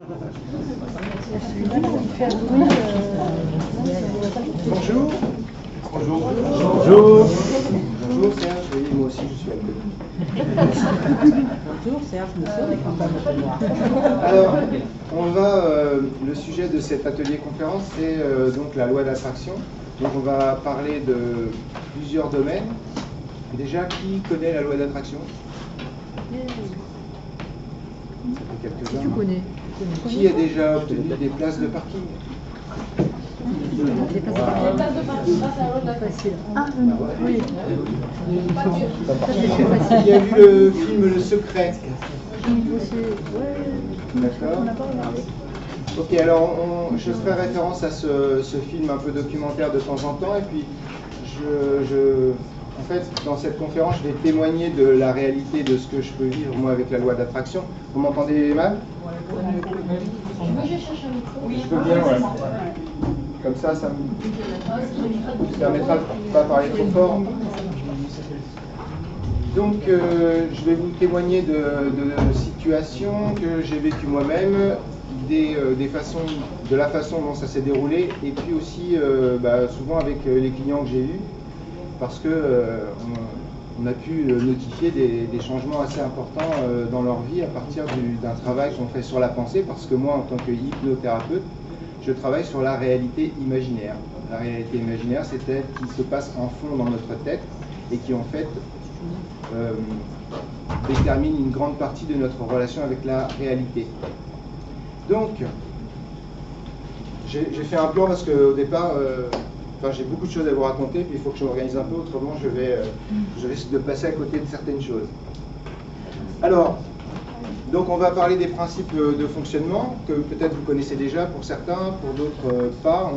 Bonjour. Bonjour. Bonjour. Bonjour Serge, oui, moi aussi je suis alcoolique. Bonjour Serge, monsieur, on est content de te voir. Alors, on va, le sujet de cet atelier conférence, c'est donc la loi d'attraction. Donc on va parler de plusieurs domaines. Déjà, qui connaît la loi d'attraction? Ça fait quelques-uns. Tu connais. Qui a déjà obtenu des places de parking? Des places de parking grâce à la loi de l'attraction. Ah, oui. Qui a vu le film Le Secret? D'accord. Ok, alors je ferai référence à ce film un peu documentaire de temps en temps, et puis en fait, dans cette conférence, je vais témoigner de la réalité de ce que je peux vivre moi avec la loi d'attraction. Vous m'entendez mal? Je peux bien, ouais. Comme ça me permettra de ne pas parler trop fort. Donc, je vais vous témoigner de situations que j'ai vécues moi-même, de la façon dont ça s'est déroulé, et puis aussi souvent avec les clients que j'ai eus, parce que on a pu notifier des changements assez importants dans leur vie à partir d'un travail qu'on fait sur la pensée, parce que moi, en tant que hypnothérapeute, je travaille sur la réalité imaginaire. La réalité imaginaire, c'est celle qui se passe en fond dans notre tête et qui, en fait, détermine une grande partie de notre relation avec la réalité. Donc, j'ai fait un plan parce qu'au départ, j'ai beaucoup de choses à vous raconter, puis il faut que je m'organise un peu, autrement je risque de passer à côté de certaines choses. Alors, donc on va parler des principes de fonctionnement, que peut-être vous connaissez déjà pour certains, pour d'autres pas.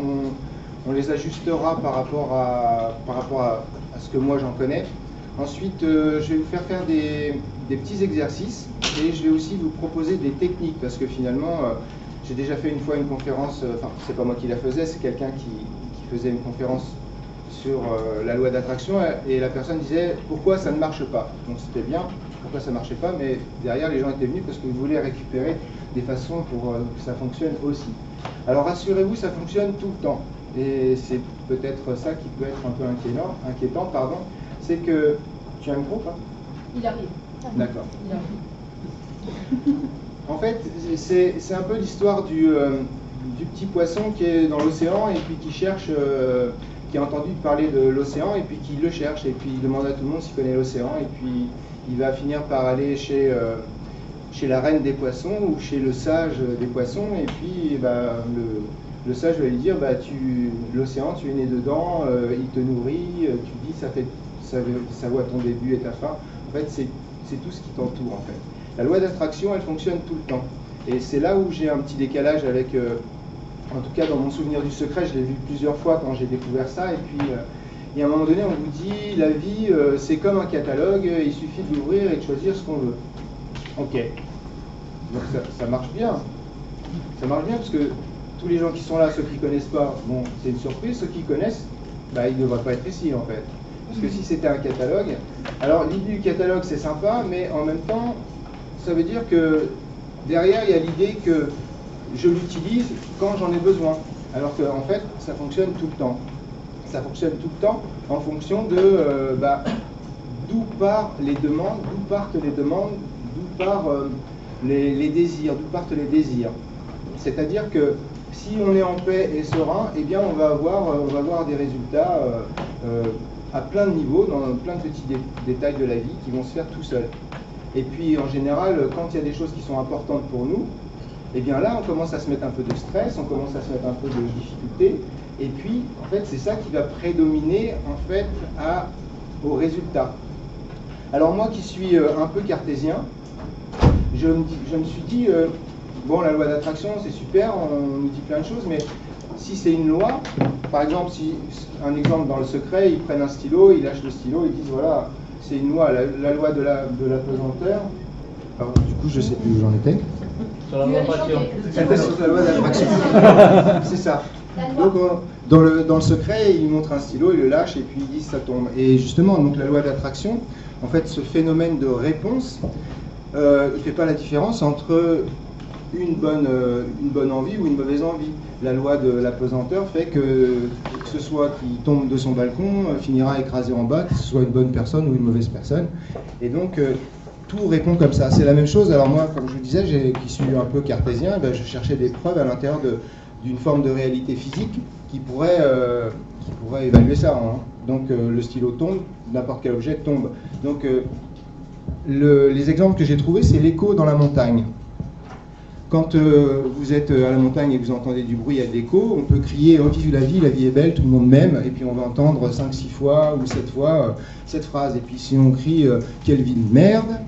On les ajustera par rapport à ce que moi j'en connais. Ensuite, je vais vous faire des petits exercices, et je vais aussi vous proposer des techniques, parce que finalement, j'ai déjà fait une fois une conférence, enfin c'est pas moi qui la faisais, c'est quelqu'un qui faisait une conférence sur la loi d'attraction, et la personne disait pourquoi ça ne marche pas. Donc c'était bien, pourquoi ça ne marchait pas, mais derrière les gens étaient venus parce qu'ils voulaient récupérer des façons pour que ça fonctionne aussi. Alors rassurez-vous, ça fonctionne tout le temps, et c'est peut-être ça qui peut être un peu inquiétant, c'est que tu as un micro, pas? Il arrive. D'accord. Il arrive. En fait, c'est un peu l'histoire du petit poisson qui est dans l'océan et puis qui a entendu parler de l'océan et puis qui le cherche, et puis il demande à tout le monde s'il connaît l'océan, et puis il va finir par aller chez la reine des poissons ou chez le sage des poissons, et puis le sage va lui dire l'océan, tu es né dedans, il te nourrit, tu vis, ça voit ton début et ta fin. En fait, c'est tout ce qui t'entoure en fait. La loi d'attraction, elle fonctionne tout le temps. Et c'est là où j'ai un petit décalage avec, en tout cas dans mon souvenir du secret, je l'ai vu plusieurs fois quand j'ai découvert ça, et puis à un moment donné on vous dit, la vie c'est comme un catalogue, il suffit de l'ouvrir et de choisir ce qu'on veut. Ok, donc ça marche bien. Ça marche bien parce que tous les gens qui sont là, ceux qui ne connaissent pas, bon c'est une surprise, ceux qui connaissent, ils ne devraient pas être ici en fait. Parce que si c'était un catalogue, alors l'idée du catalogue c'est sympa, mais en même temps, ça veut dire que derrière, il y a l'idée que je l'utilise quand j'en ai besoin. Alors qu'en fait, ça fonctionne tout le temps. Ça fonctionne tout le temps en fonction de d'où partent les demandes, d'où partent les désirs, d'où partent les désirs. C'est-à-dire que si on est en paix et serein, eh bien on va avoir des résultats à plein de niveaux, dans plein de petits détails de la vie qui vont se faire tout seuls. Et puis en général, quand il y a des choses qui sont importantes pour nous, et bien là on commence à se mettre un peu de stress, on commence à se mettre un peu de difficulté, et puis en fait c'est ça qui va prédominer en fait au résultat. Alors moi qui suis un peu cartésien, je me suis dit, bon la loi d'attraction c'est super, on nous dit plein de choses, mais si c'est une loi, par exemple, un exemple dans le secret, ils prennent un stylo, ils lâchent le stylo, ils disent voilà, c'est une loi, la loi de la pesanteur. Alors, du coup, je ne sais plus où j'en étais. Sur la loi d'attraction. C'était sur la loi d'attraction. C'est ça. Donc, dans le secret, ils montrent un stylo, ils le lâchent et puis ils disent ça tombe. Et justement, donc la loi d'attraction, en fait, ce phénomène de réponse, il ne fait pas la différence entre une bonne envie ou une mauvaise envie. La loi de la pesanteur fait que ce soit qui tombe de son balcon finira écrasé en bas, que ce soit une bonne personne ou une mauvaise personne. Et donc tout répond comme ça. C'est la même chose. Alors moi, comme je vous disais, qui suis un peu cartésien, je cherchais des preuves à l'intérieur d'une forme de réalité physique qui pourrait évaluer ça. Hein. Donc le stylo tombe, n'importe quel objet tombe. Donc les exemples que j'ai trouvés, c'est l'écho dans la montagne. Quand vous êtes à la montagne et que vous entendez du bruit, il y a de l'écho, on peut crier « Oh, vive la vie est belle, tout le monde m'aime », et puis on va entendre 5-6 fois ou 7 fois cette phrase. Et puis si on crie « Quelle vie de merde »,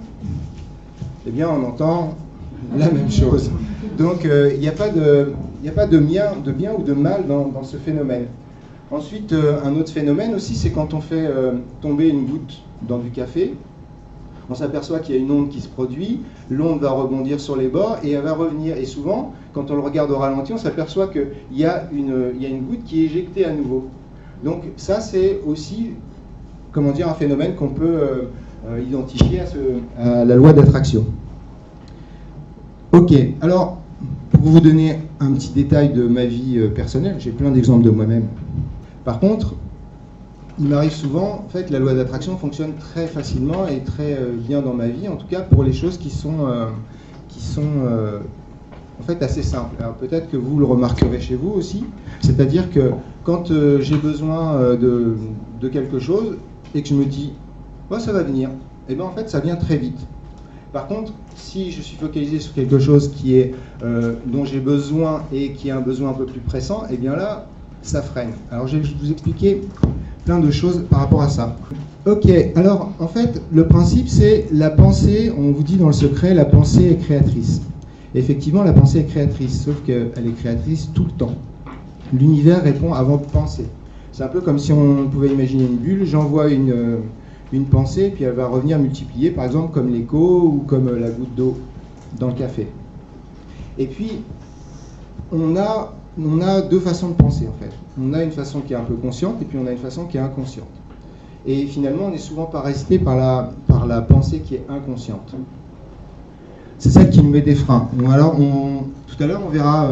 eh bien on entend la même chose. Donc il n'y a pas de bien ou de mal dans ce phénomène. Ensuite, un autre phénomène aussi, c'est quand on fait tomber une goutte dans du café, on s'aperçoit qu'il y a une onde qui se produit, l'onde va rebondir sur les bords et elle va revenir. Et souvent, quand on le regarde au ralenti, on s'aperçoit qu'il y a une goutte qui est éjectée à nouveau. Donc ça, c'est aussi, comment dire, un phénomène qu'on peut identifier à la loi d'attraction. Ok, alors, pour vous donner un petit détail de ma vie personnelle, j'ai plein d'exemples de moi-même. Par contre, il m'arrive souvent, en fait, la loi d'attraction fonctionne très facilement et très bien dans ma vie, en tout cas pour les choses qui sont en fait assez simples. Alors peut-être que vous le remarquerez chez vous aussi, c'est-à-dire que quand j'ai besoin de quelque chose et que je me dis oh, ça va venir, et bien en fait ça vient très vite. Par contre, si je suis focalisé sur quelque chose dont j'ai besoin et qui est un besoin un peu plus pressant, et bien là, ça freine. Alors je vais vous expliquer plein de choses par rapport à ça. Ok, alors en fait, le principe c'est la pensée, on vous dit dans le secret, la pensée est créatrice. Et effectivement, la pensée est créatrice, sauf qu'elle est créatrice tout le temps. L'univers répond avant de penser. C'est un peu comme si on pouvait imaginer une bulle, j'envoie une pensée, puis elle va revenir multiplier, par exemple comme l'écho ou comme la goutte d'eau dans le café. Et puis, on a deux façons de penser en fait. On a une façon qui est un peu consciente et puis on a une façon qui est inconsciente. Et finalement, on n'est souvent pas resté par la pensée qui est inconsciente. C'est ça qui nous met des freins. Alors, tout à l'heure, on verra,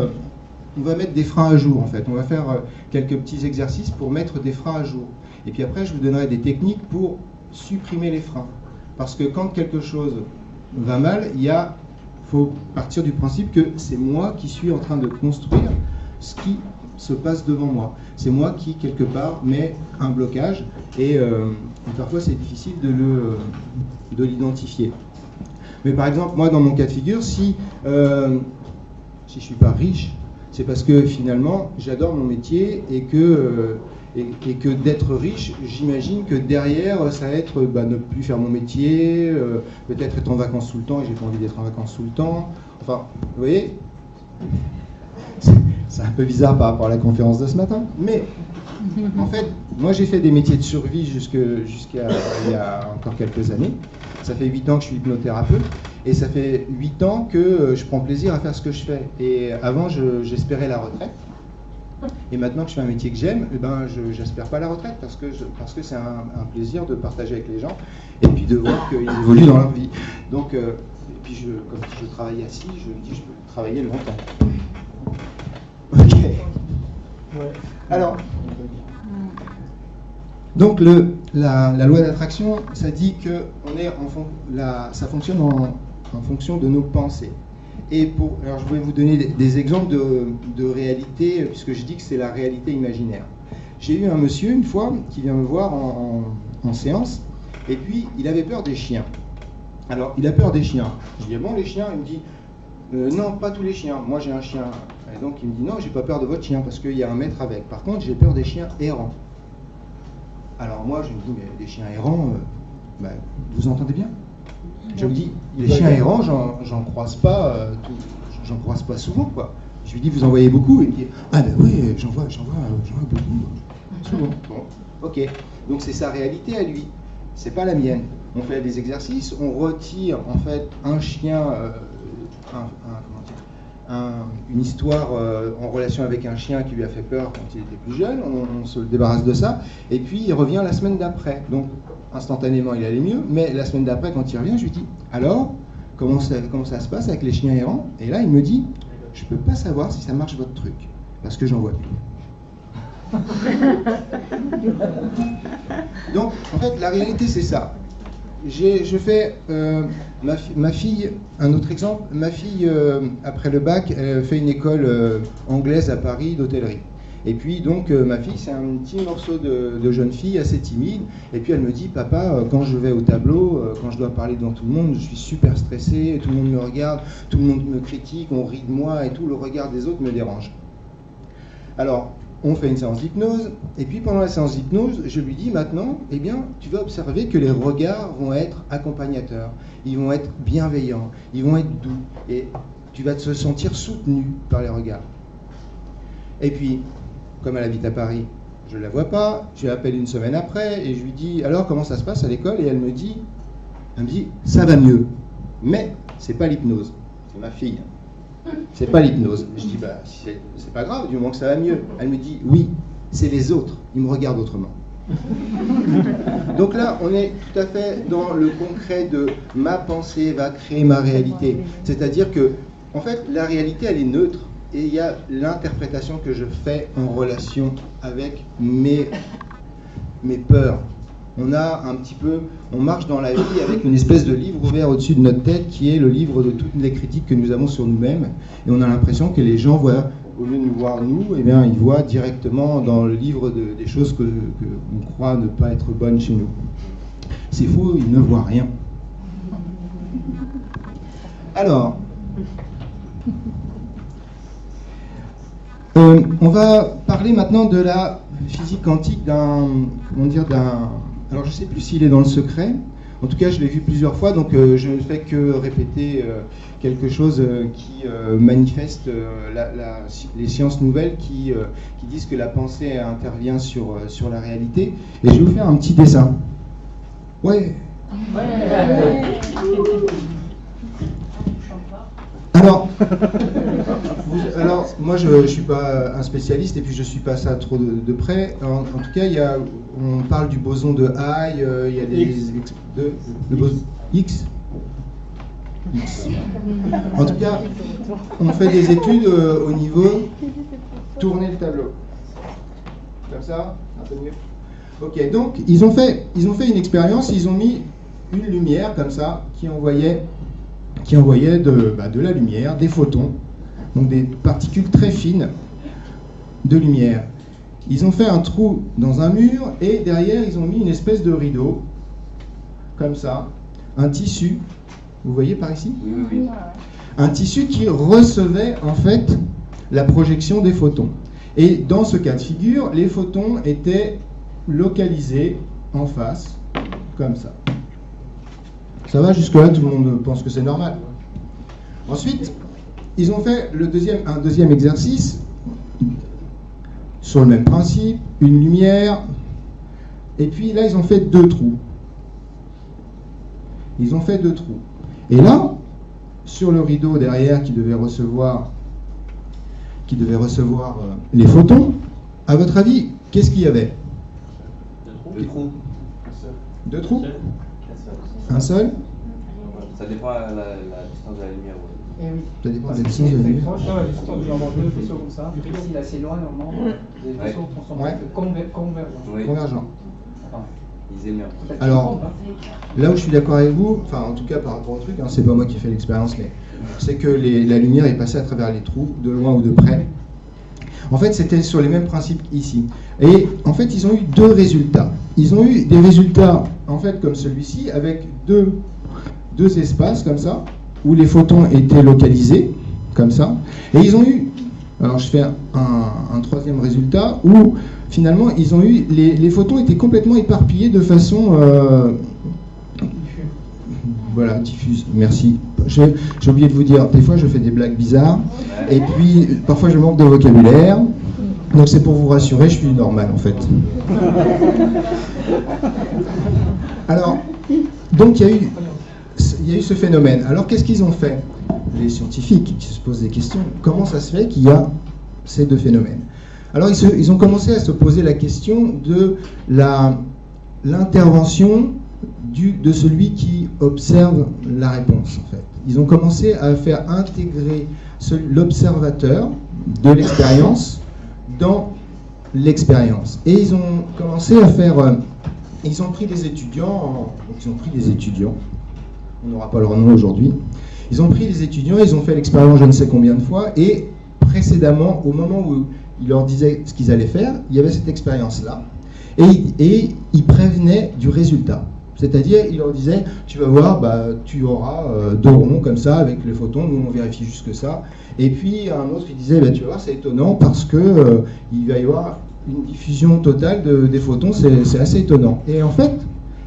on va mettre des freins à jour en fait. On va faire quelques petits exercices pour mettre des freins à jour. Et puis après, je vous donnerai des techniques pour supprimer les freins. Parce que quand quelque chose va mal, il faut partir du principe que c'est moi qui suis en train de construire ce qui se passe devant moi. C'est moi qui, quelque part, mets un blocage et parfois c'est difficile de l'identifier. Mais par exemple, moi, dans mon cas de figure, si je ne suis pas riche, c'est parce que finalement, j'adore mon métier et que d'être riche, j'imagine que derrière, ça va être ne plus faire mon métier, peut-être être en vacances tout le temps et j'ai pas envie d'être en vacances tout le temps. Enfin, vous voyez, c'est un peu bizarre par rapport à la conférence de ce matin, mais en fait, moi j'ai fait des métiers de survie jusqu'à il y a encore quelques années. Ça fait 8 ans que je suis hypnothérapeute et ça fait 8 ans que je prends plaisir à faire ce que je fais. Et avant, j'espérais la retraite. Et maintenant que je fais un métier que j'aime, j'espère pas la retraite parce que c'est un plaisir de partager avec les gens et puis de voir qu'ils évoluent dans leur vie. Donc, et puis comme je travaille assis, je me dis je peux travailler longtemps. Ok. Ouais. Alors, donc la loi d'attraction, ça dit que ça fonctionne en fonction de nos pensées. Et alors je voulais vous donner des exemples de réalité, puisque je dis que c'est la réalité imaginaire. J'ai eu un monsieur une fois qui vient me voir en séance, et puis il avait peur des chiens. Alors il a peur des chiens. Je dis bon les chiens, il me dit non pas tous les chiens, moi j'ai un chien. Et donc il me dit non j'ai pas peur de votre chien parce qu'il y a un maître avec. Par contre j'ai peur des chiens errants. Alors moi je me dis mais des chiens errants, vous entendez bien? Je me dis, les chiens errants, j'en croise pas souvent, quoi. Je lui dis, vous en voyez beaucoup? Et il dit, ah ben oui, j'en vois beaucoup, souvent. Bon, ok. Donc c'est sa réalité à lui, c'est pas la mienne. On fait des exercices, on retire en fait un chien, une histoire en relation avec un chien qui lui a fait peur quand il était plus jeune, on se débarrasse de ça, et puis il revient la semaine d'après. Donc instantanément il allait mieux, mais la semaine d'après quand il revient, je lui dis alors comment ça se passe avec les chiens errants. Et là, il me dit, je ne peux pas savoir si ça marche votre truc, parce que j'en vois plus. Donc, en fait, la réalité, c'est ça. Je fais ma fille, un autre exemple, ma fille, après le bac, elle fait une école anglaise à Paris d'hôtellerie. Et puis donc ma fille, c'est un petit morceau de jeune fille assez timide. Et puis elle me dit, papa, quand je vais au tableau, quand je dois parler devant tout le monde, je suis super stressée, tout le monde me regarde, tout le monde me critique, on rit de moi et tout, le regard des autres me dérange. Alors, on fait une séance d'hypnose, et puis pendant la séance d'hypnose, je lui dis maintenant, eh bien, tu vas observer que les regards vont être accompagnateurs, ils vont être bienveillants, ils vont être doux, et tu vas te sentir soutenu par les regards. Et puis, comme elle habite à Paris, je ne la vois pas, je l'appelle une semaine après et je lui dis alors comment ça se passe à l'école, et elle me dit ça va mieux, mais c'est pas l'hypnose, c'est ma fille, c'est pas l'hypnose. Je dis bah c'est pas grave du moment que ça va mieux. Elle me dit oui, c'est les autres, ils me regardent autrement. Donc là on est tout à fait dans le concret de ma pensée va créer ma réalité, c'est-à-dire que en fait la réalité elle est neutre. Et il y a l'interprétation que je fais en relation avec mes peurs. On a un petit peu, on marche dans la vie avec une espèce de livre ouvert au-dessus de notre tête qui est le livre de toutes les critiques que nous avons sur nous-mêmes. Et on a l'impression que les gens voient, au lieu de nous voir nous, eh bien, ils voient directement dans le livre des choses que on croit ne pas être bonnes chez nous. C'est faux, ils ne voient rien. Alors, on va parler maintenant de la physique quantique alors je ne sais plus s'il est dans le secret, en tout cas je l'ai vu plusieurs fois, donc je ne fais que répéter quelque chose qui manifeste les sciences nouvelles qui disent que la pensée intervient sur la réalité, et je vais vous faire un petit dessin. Ouais. Alors, moi je ne suis pas un spécialiste et puis je ne suis pas ça trop de près. En tout cas, on parle du boson de High, il y a le boson X. En tout cas, on fait des études au niveau tourner le tableau. Comme ça, un peu mieux. Ok, donc ils ont fait une expérience, ils ont mis une lumière comme ça qui envoyait de la lumière, des photons, donc des particules très fines de lumière. Ils ont fait un trou dans un mur et derrière ils ont mis une espèce de rideau, comme ça, un tissu, vous voyez par ici ? Oui. Un tissu qui recevait en fait la projection des photons. Et dans ce cas de figure, les photons étaient localisés en face, comme ça. Ça va jusque-là, tout le monde pense que c'est normal. Ensuite, ils ont fait un deuxième exercice sur le même principe, une lumière, et puis là, ils ont fait deux trous. Et là, sur le rideau derrière qui devait recevoir les photons, à votre avis, qu'est-ce qu'il y avait ? Deux trous. Deux trous ? Un seul ? Ça dépend de la distance de la lumière. Eh oui. Ça dépend de la distance de la lumière. La distance de deux faisceaux comme ça. S'il est assez loin, normalement, les faisceaux sont convergents. Convergents. Ils émergent. Alors, là où je suis d'accord avec vous, enfin en tout cas par rapport au truc, c'est pas moi qui ai fait l'expérience, mais c'est que la lumière est passée à travers les trous, de loin ou de près. En fait, c'était sur les mêmes principes ici. Et en fait, ils ont eu deux résultats. Ils ont eu des résultats, en fait, comme celui-ci, avec deux espaces, comme ça, où les photons étaient localisés, comme ça. Et ils ont eu, alors je fais un troisième résultat, où finalement, ils ont eu, les photons étaient complètement éparpillés de façon... voilà, diffuse, merci. J'ai oublié de vous dire, des fois je fais des blagues bizarres, et puis parfois je manque de vocabulaire, donc c'est pour vous rassurer, je suis normal en fait. Alors, donc il y a eu ce phénomène. Alors qu'est-ce qu'ils ont fait, les scientifiques qui se posent des questions, comment ça se fait qu'il y a ces deux phénomènes? Alors ils ont commencé à se poser la question de l'intervention de celui qui observe la réponse en fait. ils ont commencé à faire intégrer l'observateur de l'expérience dans l'expérience. Et ils ont commencé à faire... ils ont pris des étudiants, on n'aura pas leur nom aujourd'hui, ils ont pris des étudiants, ils ont fait l'expérience je ne sais combien de fois, et précédemment, au moment où ils leur disaient ce qu'ils allaient faire, il y avait cette expérience-là, et ils prévenaient du résultat. C'est-à-dire, ils leur disaient, tu vas voir, tu auras 2 ronds comme ça avec les photons, nous on vérifie juste que ça. Et puis un autre qui disait, tu vas voir, c'est étonnant parce que il va y avoir une diffusion totale des photons, c'est assez étonnant. Et en fait,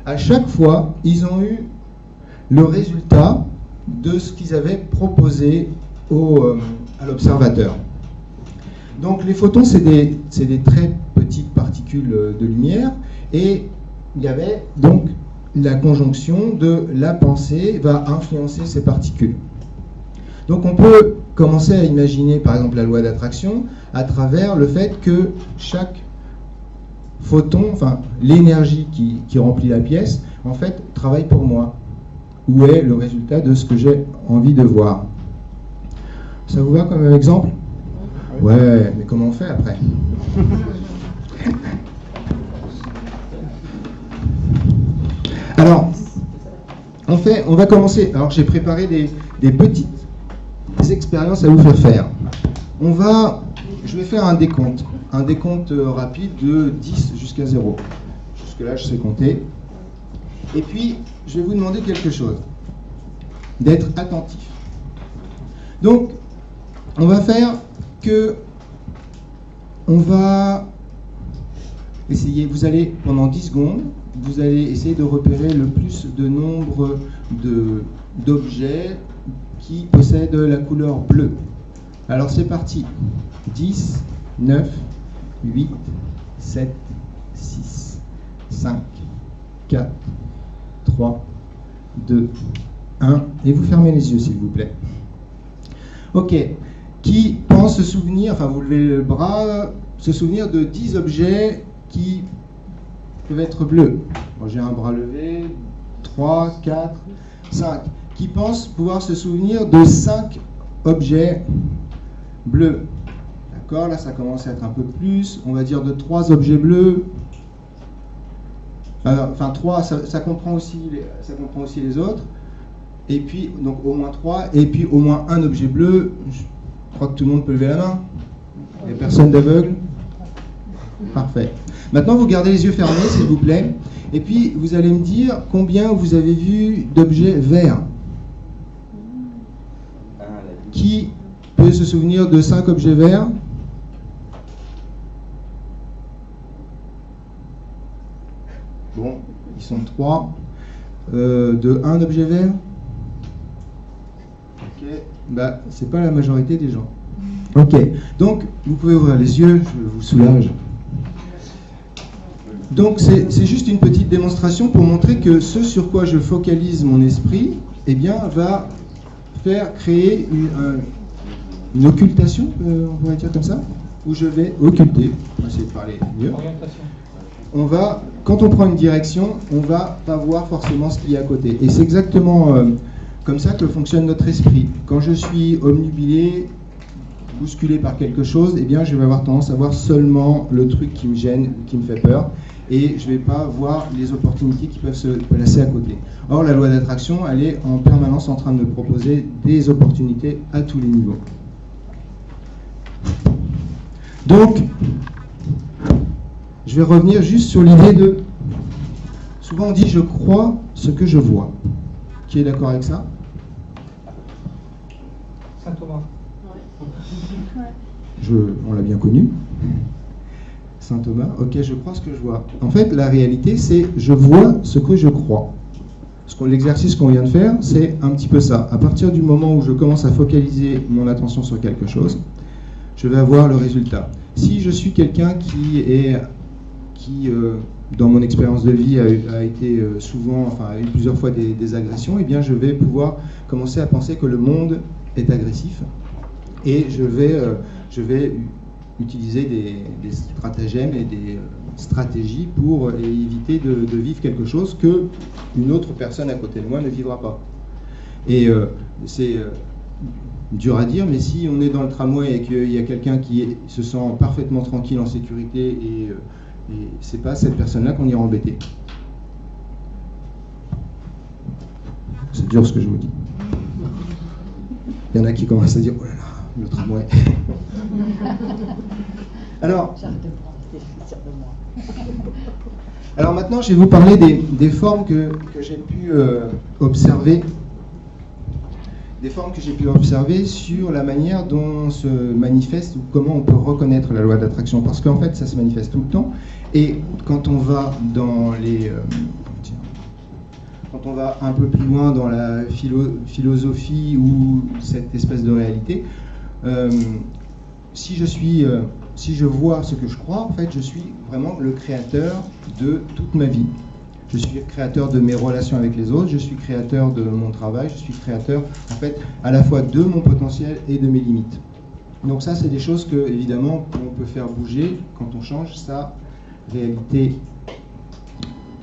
à chaque fois, ils ont eu le résultat de ce qu'ils avaient proposé à l'observateur. Donc les photons, c'est des très petites particules de lumière, et il y avait donc la conjonction de la pensée va influencer ces particules. Donc on peut commencer à imaginer par exemple la loi d'attraction à travers le fait que chaque photon, enfin l'énergie qui remplit la pièce, en fait travaille pour moi. Où est le résultat de ce que j'ai envie de voir? Ça vous va comme exemple? Ouais, mais comment on fait après? Alors, on va commencer. Alors, j'ai préparé des petites expériences à vous faire. Je vais faire un décompte rapide de 10 jusqu'à 0. Jusque-là, je sais compter. Et puis, je vais vous demander quelque chose, d'être attentif. Donc, on va faire que, on va essayer, vous allez, pendant 10 secondes, vous allez essayer de repérer le plus de nombre d'objets qui possèdent la couleur bleue. Alors c'est parti. 10, 9, 8, 7, 6, 5, 4, 3, 2, 1. Et vous fermez les yeux, s'il vous plaît. Ok. Qui pense se souvenir, enfin vous levez le bras, se souvenir de 10 objets qui peuvent être bleus? Bon, j'ai un bras levé. 3, 4, 5. Qui pense pouvoir se souvenir de 5 objets bleus? D'accord, là ça commence à être un peu plus. On va dire de 3 objets bleus. Enfin 3, ça comprend aussi les autres. Et puis, donc au moins 3. Et puis au moins un objet bleu. Je crois que tout le monde peut lever la main. Il n'y a personne d'aveugle? Parfait. Maintenant, vous gardez les yeux fermés, s'il vous plaît. Et puis, vous allez me dire combien vous avez vu d'objets verts. Qui peut se souvenir de 5 objets verts? Bon, ils sont 3. De 1 objet vert? Ok. C'est pas la majorité des gens. Ok. Donc, vous pouvez ouvrir les yeux, je vous soulage. Donc, c'est juste une petite démonstration pour montrer que ce sur quoi je focalise mon esprit, eh bien, va faire créer une occultation, on pourrait dire comme ça, où je vais occulter. On va essayer de parler mieux. Quand on prend une direction, on va pas voir forcément ce qu'il y a à côté. Et c'est exactement comme ça que fonctionne notre esprit. Quand je suis omnubilé, bousculé par quelque chose, eh bien, je vais avoir tendance à voir seulement le truc qui me gêne, qui me fait peur, et je ne vais pas voir les opportunités qui peuvent se placer à côté. Or, la loi d'attraction, elle est en permanence en train de me proposer des opportunités à tous les niveaux. Donc, je vais revenir juste sur l'idée de... Souvent on dit « je crois ce que je vois ». Qui est d'accord avec ça? Saint Thomas. On l'a bien connu. Saint Thomas, ok, je crois ce que je vois. En fait, la réalité, c'est je vois ce que je crois. L'exercice qu'on vient de faire, c'est un petit peu ça. À partir du moment où je commence à focaliser mon attention sur quelque chose, je vais avoir le résultat. Si je suis quelqu'un qui dans mon expérience de vie a été souvent, enfin a eu plusieurs fois des agressions, eh bien je vais pouvoir commencer à penser que le monde est agressif, et je vais utiliser des stratagèmes et des stratégies pour éviter de vivre quelque chose que une autre personne à côté de moi ne vivra pas. Et c'est dur à dire, mais si on est dans le tramway et qu'il y a quelqu'un qui se sent parfaitement tranquille, en sécurité, et c'est pas cette personne-là qu'on ira embêter. C'est dur ce que je vous dis. Il y en a qui commencent à dire « Oh là là, le tramway ». Alors maintenant, je vais vous parler des formes que j'ai pu observer. Des formes que j'ai pu observer sur la manière dont se manifeste ou comment on peut reconnaître la loi d'attraction. Parce qu'en fait, ça se manifeste tout le temps. Et quand on va dans les... quand on va un peu plus loin dans la philosophie ou cette espèce de réalité, si je vois ce que je crois, en fait, je suis vraiment le créateur de toute ma vie. Je suis le créateur de mes relations avec les autres, je suis créateur de mon travail, je suis créateur, en fait, à la fois de mon potentiel et de mes limites. Donc ça, c'est des choses que, évidemment, on peut faire bouger quand on change sa réalité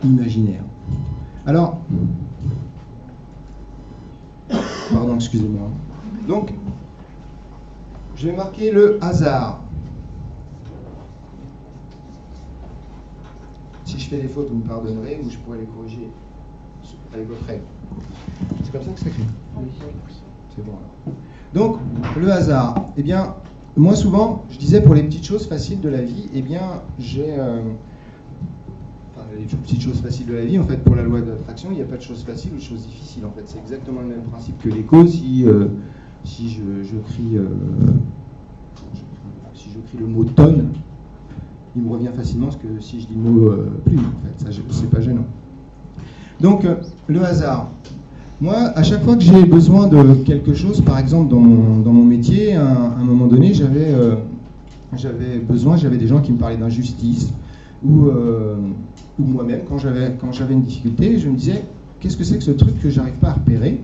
imaginaire. Alors, pardon, excusez-moi. Donc, je vais marquer le hasard. Si je fais des fautes, vous me pardonnerez, ou je pourrais les corriger avec votre règle. C'est comme ça que c'est écrit. C'est bon alors. Donc, le hasard. Eh bien, moi souvent, je disais pour les petites choses faciles de la vie, eh bien, j'ai... les petites choses faciles de la vie, en fait, pour la loi d'attraction, il n'y a pas de choses faciles ou de choses difficiles. En fait, c'est exactement le même principe que l'écho. Si je crie le mot tonne, il me revient facilement que si je dis le mot plume, en fait, ça c'est pas gênant. Donc, le hasard. Moi, à chaque fois que j'ai besoin de quelque chose, par exemple dans mon métier, à un moment donné, j'avais des gens qui me parlaient d'injustice, ou moi-même, quand j'avais une difficulté, je me disais, qu'est-ce que c'est que ce truc que j'arrive pas à repérer?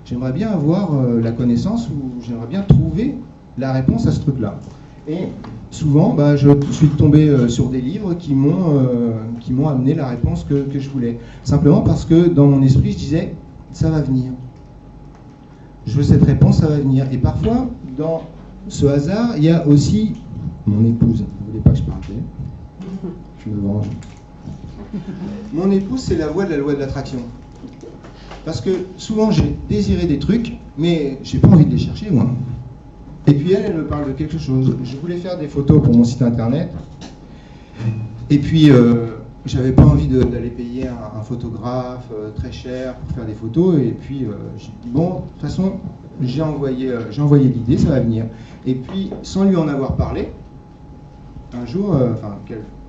J'aimerais bien avoir la connaissance, ou j'aimerais bien trouver la réponse à ce truc-là. Et souvent, je suis tombé sur des livres qui m'ont amené la réponse que je voulais. Simplement parce que dans mon esprit, je disais, ça va venir. Je veux cette réponse, ça va venir. Et parfois, dans ce hasard, il y a aussi mon épouse. Vous ne voulez pas que je parle d'elle? Je me venge. Mon épouse, c'est la voix de la loi de l'attraction. Parce que souvent, j'ai désiré des trucs, mais j'ai pas envie de les chercher, moi. Et puis elle me parle de quelque chose. Je voulais faire des photos pour mon site internet. Et puis, j'avais pas envie d'aller payer un photographe très cher pour faire des photos. Et puis, j'ai dit, bon, de toute façon, j'ai envoyé l'idée, ça va venir. Et puis, sans lui en avoir parlé, un jour,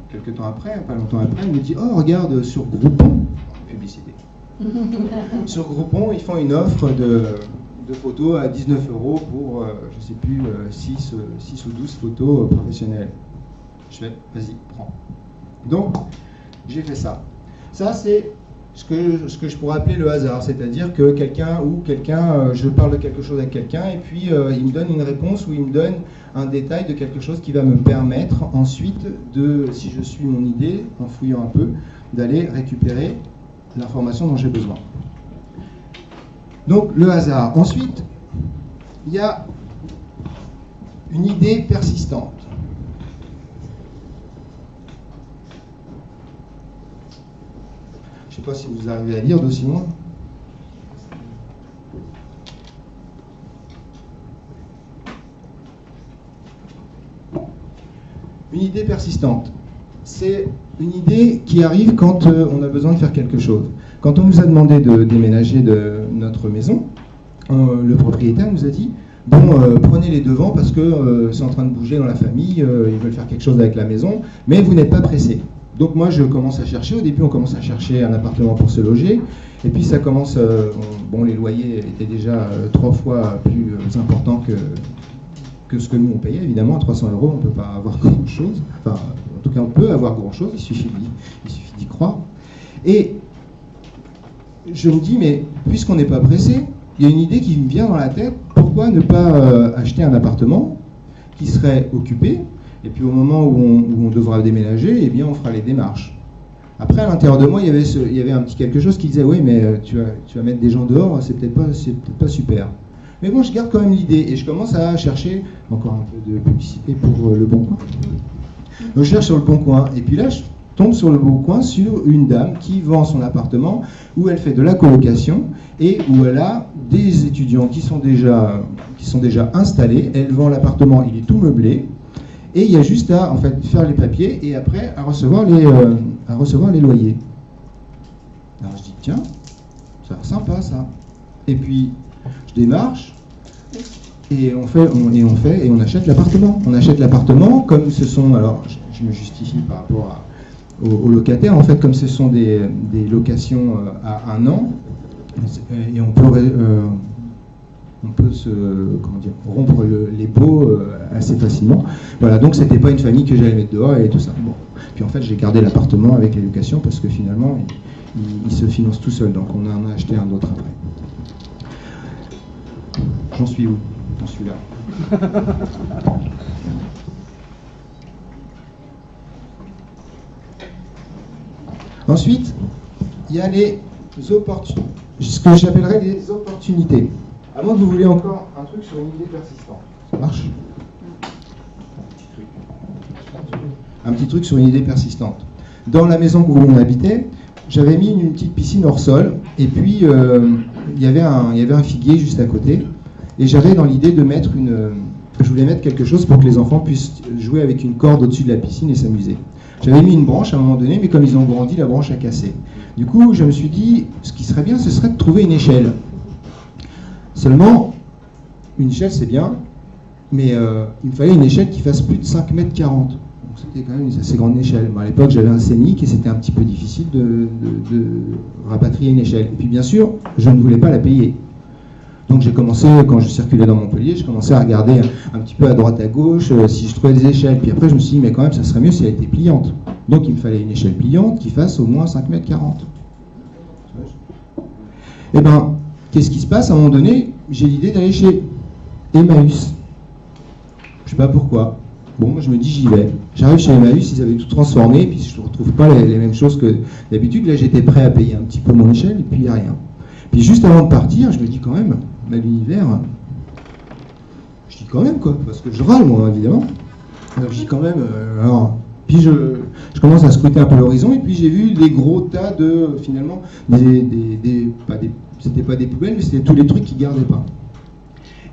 quelques temps après, pas longtemps après, il me dit, oh, regarde, sur Groupon, publicité. Sur Groupon, ils font une offre de photos à 19 € pour, je sais plus, 6 ou 12 photos professionnelles. Je fais, vas-y, prends. Donc, j'ai fait ça. Ça, c'est ce que je pourrais appeler le hasard, c'est-à-dire que je parle de quelque chose à quelqu'un, et puis il me donne une réponse ou il me donne un détail de quelque chose qui va me permettre ensuite si je suis mon idée, en fouillant un peu, d'aller récupérer l'information dont j'ai besoin. Donc, le hasard. Ensuite, il y a une idée persistante. Je ne sais pas si vous arrivez à lire d'aussi loin. Une idée persistante. C'est une idée qui arrive quand on a besoin de faire quelque chose. Quand on nous a demandé de déménager de notre maison, le propriétaire nous a dit « Bon, prenez les devants parce que c'est en train de bouger dans la famille, ils veulent faire quelque chose avec la maison, mais vous n'êtes pas pressé. » Donc moi, je commence à chercher. Au début, on commence à chercher un appartement pour se loger. Et puis ça commence... les loyers étaient déjà 3 fois plus importants que ce que nous, on payait. Évidemment, à 300 €, on ne peut pas avoir grand-chose. Enfin, en tout cas, on peut avoir grand-chose, il suffit d'y croire. Et je me dis, mais puisqu'on n'est pas pressé, il y a une idée qui me vient dans la tête, pourquoi ne pas acheter un appartement qui serait occupé, et puis au moment où on devra déménager, eh bien on fera les démarches. Après, à l'intérieur de moi, il y avait un petit quelque chose qui disait oui, mais tu vas mettre des gens dehors, c'est peut-être pas super. Mais bon, je garde quand même l'idée et je commence à chercher encore un peu de publicité pour Le Bon Coin. Donc je cherche sur Le Bon Coin et puis là, je tombe sur Le Bon Coin sur une dame qui vend son appartement où elle fait de la colocation et où elle a des étudiants qui sont déjà installés. Elle vend l'appartement, il est tout meublé. Et il y a juste à en fait, faire les papiers et après à recevoir les loyers. Alors je dis tiens, ça a l'air sympa ça. Et puis je démarche et on achète l'appartement. On achète l'appartement comme ce sont, alors je me justifie par rapport aux locataires, en fait comme ce sont des locations à 1 an et on peut rompre les baux assez facilement. Voilà, donc c'était pas une famille que j'allais mettre dehors et tout ça. Bon. Puis en fait, j'ai gardé l'appartement avec les locations parce que finalement, il se finance tout seul. Donc on en a acheté un autre après. J'en suis où? J'en suis là. Ensuite, il y a ce que j'appellerais des opportunités. À moins que vous vouliez encore un truc sur une idée persistante. Ça marche? Un petit truc sur une idée persistante. Dans la maison où on habitait, j'avais mis une petite piscine hors sol, et puis il y avait un figuier juste à côté, et j'avais dans l'idée de mettre je voulais mettre quelque chose pour que les enfants puissent jouer avec une corde au-dessus de la piscine et s'amuser. J'avais mis une branche à un moment donné, mais comme ils ont grandi, la branche a cassé. Du coup, je me suis dit, ce qui serait bien, ce serait de trouver une échelle. Seulement, une échelle c'est bien, mais il me fallait une échelle qui fasse plus de 5,40 m. Donc c'était quand même une assez grande échelle. Bon, à l'époque j'avais un scénic et c'était un petit peu difficile de rapatrier une échelle. Et puis bien sûr, je ne voulais pas la payer. Donc j'ai commencé, quand je circulais dans Montpellier, je commençais à regarder un petit peu à droite à gauche si je trouvais des échelles. Puis après je me suis dit, mais quand même ça serait mieux si elle était pliante. Donc il me fallait une échelle pliante qui fasse au moins 5,40 m. Et ben, qu'est-ce qui se passe? À un moment donné, j'ai l'idée d'aller chez Emmaüs. Je sais pas pourquoi. Bon, moi je me dis j'y vais. J'arrive chez Emmaüs, ils avaient tout transformé, puis je ne retrouve pas les mêmes choses que d'habitude. Là j'étais prêt à payer un petit peu mon échelle, et puis il n'y a rien. Puis juste avant de partir, je me dis quand même, l'univers, je dis quand même quoi, parce que je râle moi évidemment. Alors je dis quand même, puis je commence à scruter un peu l'horizon, et puis j'ai vu des gros tas de, finalement, c'était pas des poubelles, mais c'était tous les trucs qu'ils gardaient pas.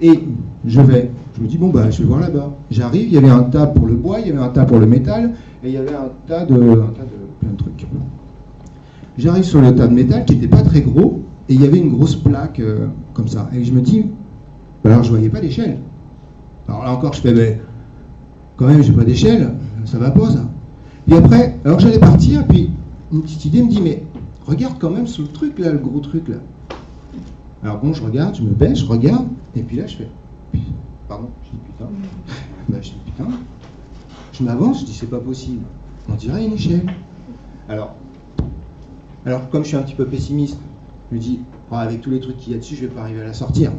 Et je me dis bon bah je vais voir là-bas. J'arrive, il y avait un tas pour le bois, il y avait un tas pour le métal, et il y avait un tas de plein de trucs. J'arrive sur le tas de métal qui n'était pas très gros, et il y avait une grosse plaque comme ça. Et je me dis, alors je voyais pas d'échelle. Alors là encore je fais, ben, quand même j'ai pas d'échelle, ça va pas ça. Puis après, alors j'allais partir, puis une petite idée me dit, mais regarde quand même sous le truc là, le gros truc là. Alors bon, je regarde, je me baisse, je regarde, et puis là je fais, pardon, je dis putain, ben, je dis putain, je m'avance, je dis c'est pas possible, on dirait une échelle. Alors comme je suis un petit peu pessimiste, je me dis, avec tous les trucs qu'il y a dessus, je vais pas arriver à la sortir.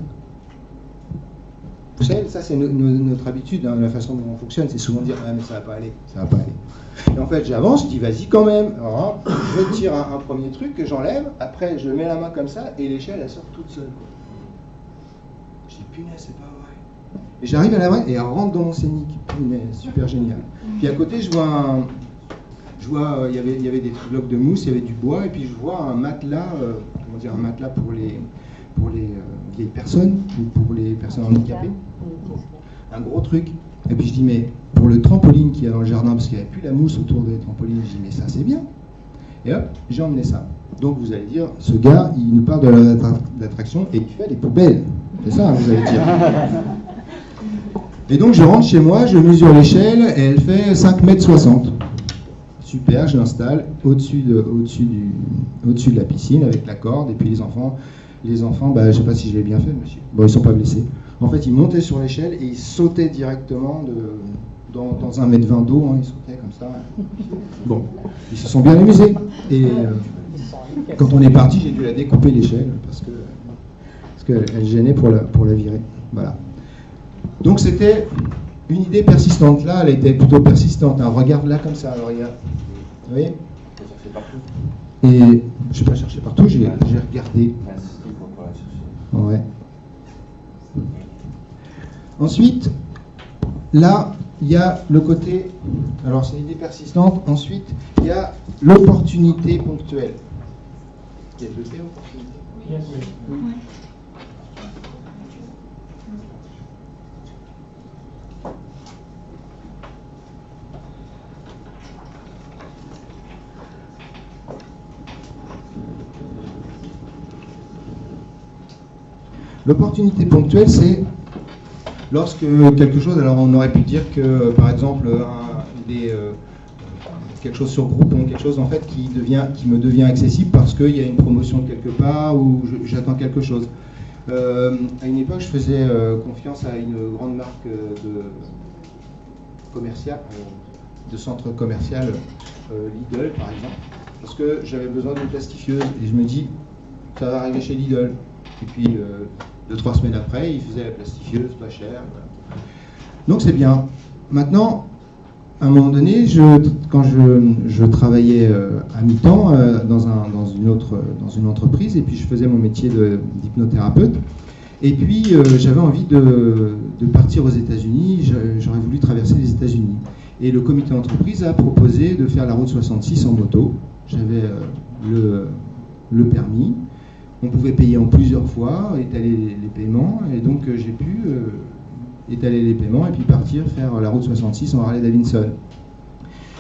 Vous savez, ça c'est notre habitude, hein, la façon dont on fonctionne, c'est souvent dire, ah mais ça va pas aller, ça va pas aller. Et en fait j'avance, je dis vas-y quand même. Alors, je tire un premier truc que j'enlève, après je mets la main comme ça et l'échelle elle sort toute seule. Je dis punaise, c'est pas vrai. Et j'arrive à la main et elle rentre dans mon scénic. Punaise, super génial. Puis à côté je vois il y avait des blocs de mousse, il y avait du bois, et puis je vois un matelas, un matelas pour les vieilles personnes ou pour les personnes handicapées. Un gros truc. Et puis je dis, mais pour le trampoline qu'il y a dans le jardin, parce qu'il n'y avait plus la mousse autour des trampolines, je dis, mais ça c'est bien. Et hop, j'ai emmené ça. Donc vous allez dire, ce gars, il nous parle de l'attraction et il fait des poubelles. C'est ça, vous allez dire. Et donc je rentre chez moi, je mesure l'échelle, et elle fait 5,60 m. Super, je l'installe au-dessus de la piscine avec la corde, et puis les enfants, bah, je sais pas si je l'ai bien fait, monsieur. Bon, ils sont pas blessés. En fait, ils montaient sur l'échelle et ils sautaient directement dans 1,20 m d'eau, hein, ils sautaient comme ça. Bon, ils se sont bien amusés. Et quand on est parti, j'ai dû la découper l'échelle parce qu'elle gênait pour la virer. Voilà. Donc c'était une idée persistante. Là, elle était plutôt persistante. Hein. Regarde là comme ça, alors regarde. Vous voyez ? cherché partout. Et je n'ai pas cherché partout, j'ai regardé. Un système pour pouvoir la chercher. Ouais. Ensuite, là, il y a le côté, alors c'est une idée persistante, ensuite, il y a l'opportunité ponctuelle. Il y a deux T, opportunité. Yes. Oui. L'opportunité ponctuelle, c'est lorsque quelque chose, alors on aurait pu dire que, par exemple, quelque chose sur Groupon, quelque chose en fait qui me devient accessible parce qu'il y a une promotion de quelque part ou j'attends quelque chose. À une époque, je faisais confiance à une grande marque de centre commercial, Lidl par exemple, parce que j'avais besoin d'une plastifieuse et je me dis, ça va arriver chez Lidl. Et puis 2-3 semaines après, il faisait la plastifieuse, pas cher. Voilà. Donc c'est bien. Maintenant, à un moment donné, quand je travaillais à mi-temps dans une entreprise, et puis je faisais mon métier d'hypnothérapeute, et puis j'avais envie de partir aux États-Unis, j'aurais voulu traverser les États-Unis. Et le comité d'entreprise a proposé de faire la route 66 en moto. J'avais le permis. On pouvait payer en plusieurs fois, étaler les paiements, et donc j'ai pu étaler les paiements et puis partir faire la route 66 en Harley Davidson.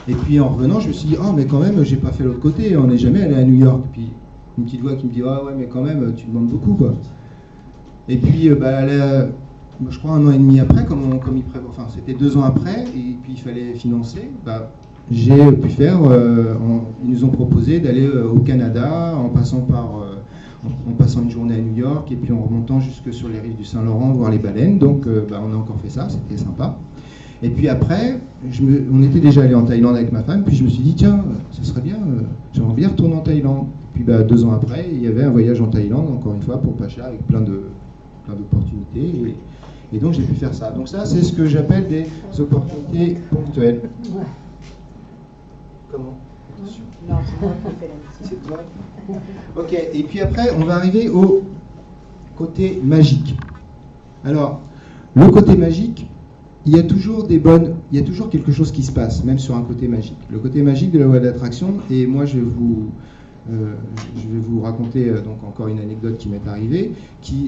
Et puis en revenant, je me suis dit, mais quand même, j'ai pas fait l'autre côté, on n'est jamais allé à New York. Puis une petite voix qui me dit, ouais, mais quand même, tu demandes beaucoup, quoi. Et puis, je crois 1 an et demi après, c'était 2 ans après, et puis il fallait financer, j'ai pu faire, ils nous ont proposé d'aller au Canada en passant une journée à New York et puis en remontant jusque sur les rives du Saint-Laurent voir les baleines. Donc on a encore fait ça, c'était sympa. Et puis après, on était déjà allé en Thaïlande avec ma femme, puis je me suis dit, tiens, ce serait bien, j'aimerais bien retourner en Thaïlande. Puis 2 ans après, il y avait un voyage en Thaïlande, encore une fois, pour pas cher, avec plein d'opportunités. Et donc j'ai pu faire ça. Donc ça, c'est ce que j'appelle des opportunités ponctuelles. Comment ? Non, c'est moi qui fais la C'est toi. Ok, et puis après, on va arriver au côté magique. Alors, le côté magique, il y a toujours quelque chose qui se passe, même sur un côté magique. Le côté magique de la loi d'attraction, et moi je vais vous raconter donc encore une anecdote qui m'est arrivée,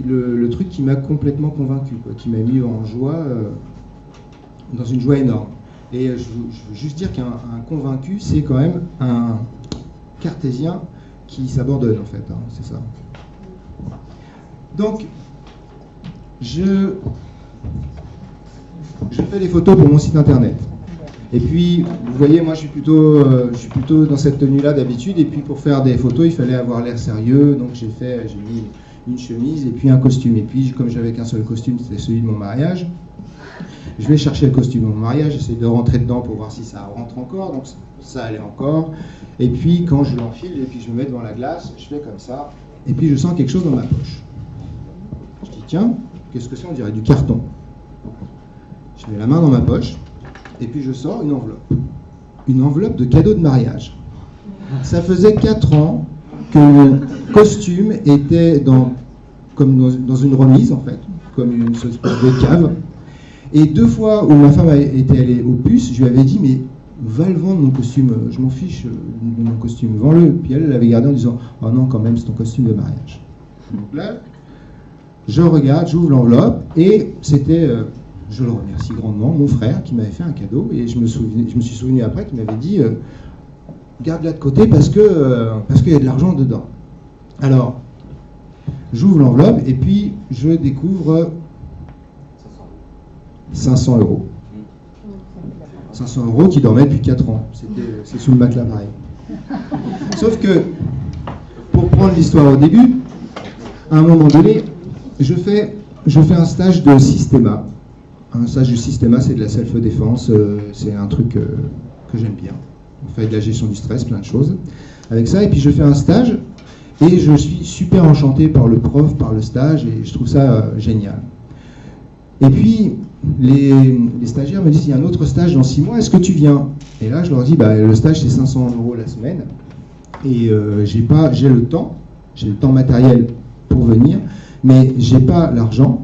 le truc qui m'a complètement convaincu, qui m'a mis en joie, dans une joie énorme. Et je veux juste dire qu'un convaincu, c'est quand même un cartésien qui s'abandonne, en fait, c'est ça. Donc, je fais des photos pour mon site internet. Et puis, vous voyez, moi je suis plutôt dans cette tenue-là d'habitude, et puis pour faire des photos, il fallait avoir l'air sérieux, donc j'ai mis une chemise et puis un costume. Et puis, comme j'avais qu'un seul costume, c'était celui de mon mariage, je vais chercher le costume de mon mariage, j'essaie de rentrer dedans pour voir si ça rentre encore, donc ça allait encore. Et puis quand je l'enfile et puis je me mets devant la glace, je fais comme ça, et puis je sens quelque chose dans ma poche. Je dis, tiens, qu'est-ce que c'est? On dirait du carton. Je mets la main dans ma poche, et puis je sors une enveloppe. Une enveloppe de cadeau de mariage. Ça faisait 4 ans que mon costume était comme dans une remise, en fait, comme une espèce de cave. Et 2 fois où ma femme était allée au puce, je lui avais dit, mais va le vendre mon costume, je m'en fiche de mon costume, vends-le. Puis elle l'avait gardé en disant, oh non, quand même, c'est ton costume de mariage. Donc là, je regarde, j'ouvre l'enveloppe, et c'était, je le remercie grandement, mon frère qui m'avait fait un cadeau, et je me suis souvenu après qu'il m'avait dit, garde-la de côté parce qu'il y a de l'argent dedans. Alors, j'ouvre l'enveloppe, et puis je découvre 500 €. 500 € qui dormaient depuis 4 ans. C'est sous le matelas pareil. Sauf que, pour prendre l'histoire au début, à un moment donné, je fais un stage de systéma. Un stage de systéma, c'est de la self-défense, c'est un truc que j'aime bien. On fait de la gestion du stress, plein de choses avec ça. Et puis je fais un stage, et je suis super enchanté par le prof, par le stage, et je trouve ça génial. Et puis, les stagiaires me disent, il y a un autre stage dans 6 mois, est-ce que tu viens? Et là, je leur dis, le stage, c'est 500 € la semaine. et j'ai le temps matériel pour venir, mais j'ai pas l'argent.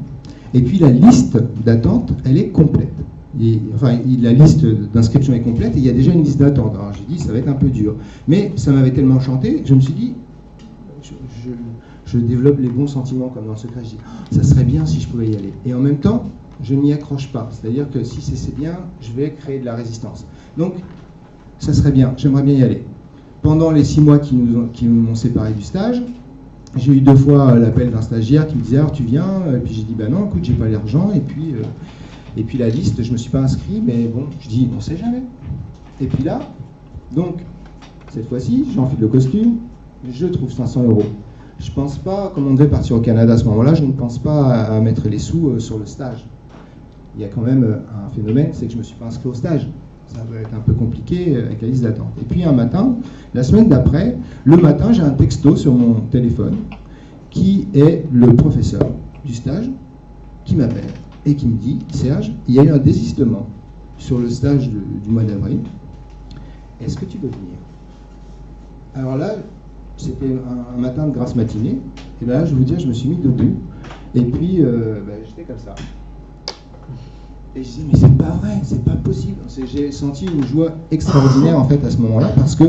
Et puis la liste d'attente, elle est complète. La liste d'inscription est complète et il y a déjà une liste d'attente. Alors j'ai dit, ça va être un peu dur. Mais ça m'avait tellement chanté, je me suis dit, je développe les bons sentiments comme dans le secret. Je dis, ça serait bien si je pouvais y aller. Et en même temps, je n'y accroche pas. C'est-à-dire que si c'est bien, je vais créer de la résistance. Donc, ça serait bien, j'aimerais bien y aller. Pendant les 6 mois qui m'ont séparé du stage, j'ai eu 2 fois l'appel d'un stagiaire qui me disait, alors tu viens? Et puis j'ai dit, bah non, écoute, j'ai pas l'argent. Et puis la liste, je me suis pas inscrit, mais bon, je dis, on sait jamais. Et puis là, donc, cette fois-ci, j'enfile le costume, je trouve 500 €. Je pense pas, comme on devait partir au Canada à ce moment-là, je ne pense pas à mettre les sous sur le stage. Il y a quand même un phénomène, c'est que je me suis pas inscrit au stage. Ça va être un peu compliqué avec la liste d'attente. Et puis un matin, la semaine d'après, le matin, j'ai un texto sur mon téléphone qui est le professeur du stage qui m'appelle et qui me dit, Serge, il y a eu un désistement sur le stage du mois d'avril. Est-ce que tu veux venir? Alors là, c'était un matin de grasse matinée. Et là, je vais vous dire, je me suis mis debout. Et puis, j'étais comme ça. Et je disais, mais c'est pas vrai, c'est pas possible. J'ai senti une joie extraordinaire en fait à ce moment-là, parce que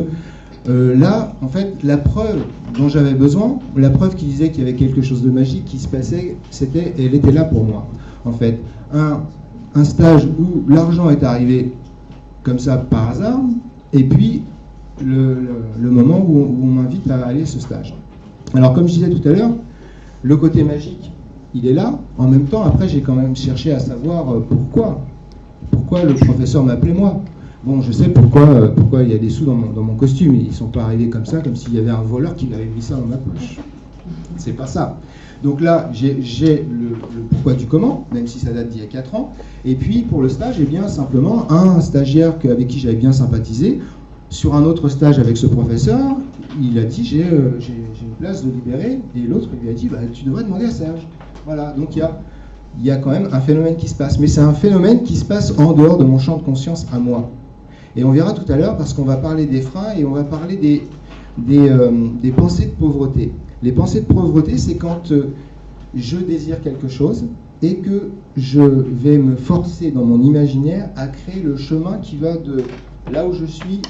là, en fait, la preuve dont j'avais besoin, la preuve qui disait qu'il y avait quelque chose de magique qui se passait, elle était là pour moi. En fait, un stage où l'argent est arrivé comme ça par hasard, et puis le moment où on m'invite à aller à ce stage. Alors, comme je disais tout à l'heure, le côté magique, il est là. En même temps, après, j'ai quand même cherché à savoir pourquoi le professeur m'appelait moi. Bon, je sais pourquoi il y a des sous dans mon costume. Ils ne sont pas arrivés comme ça, comme s'il y avait un voleur qui m'avait mis ça dans ma poche. C'est pas ça. Donc là, j'ai le pourquoi du comment, même si ça date d'il y a 4 ans. Et puis, pour le stage, eh bien, simplement, un stagiaire avec qui j'avais bien sympathisé, sur un autre stage avec ce professeur, il a dit, j'ai une place de libérer. Et l'autre, il lui a dit, tu devrais demander à Serge. Voilà, donc il y a quand même un phénomène qui se passe. Mais c'est un phénomène qui se passe en dehors de mon champ de conscience à moi. Et on verra tout à l'heure, parce qu'on va parler des freins et on va parler des pensées de pauvreté. Les pensées de pauvreté, c'est quand je désire quelque chose et que je vais me forcer dans mon imaginaire à créer le chemin qui va de là où je suis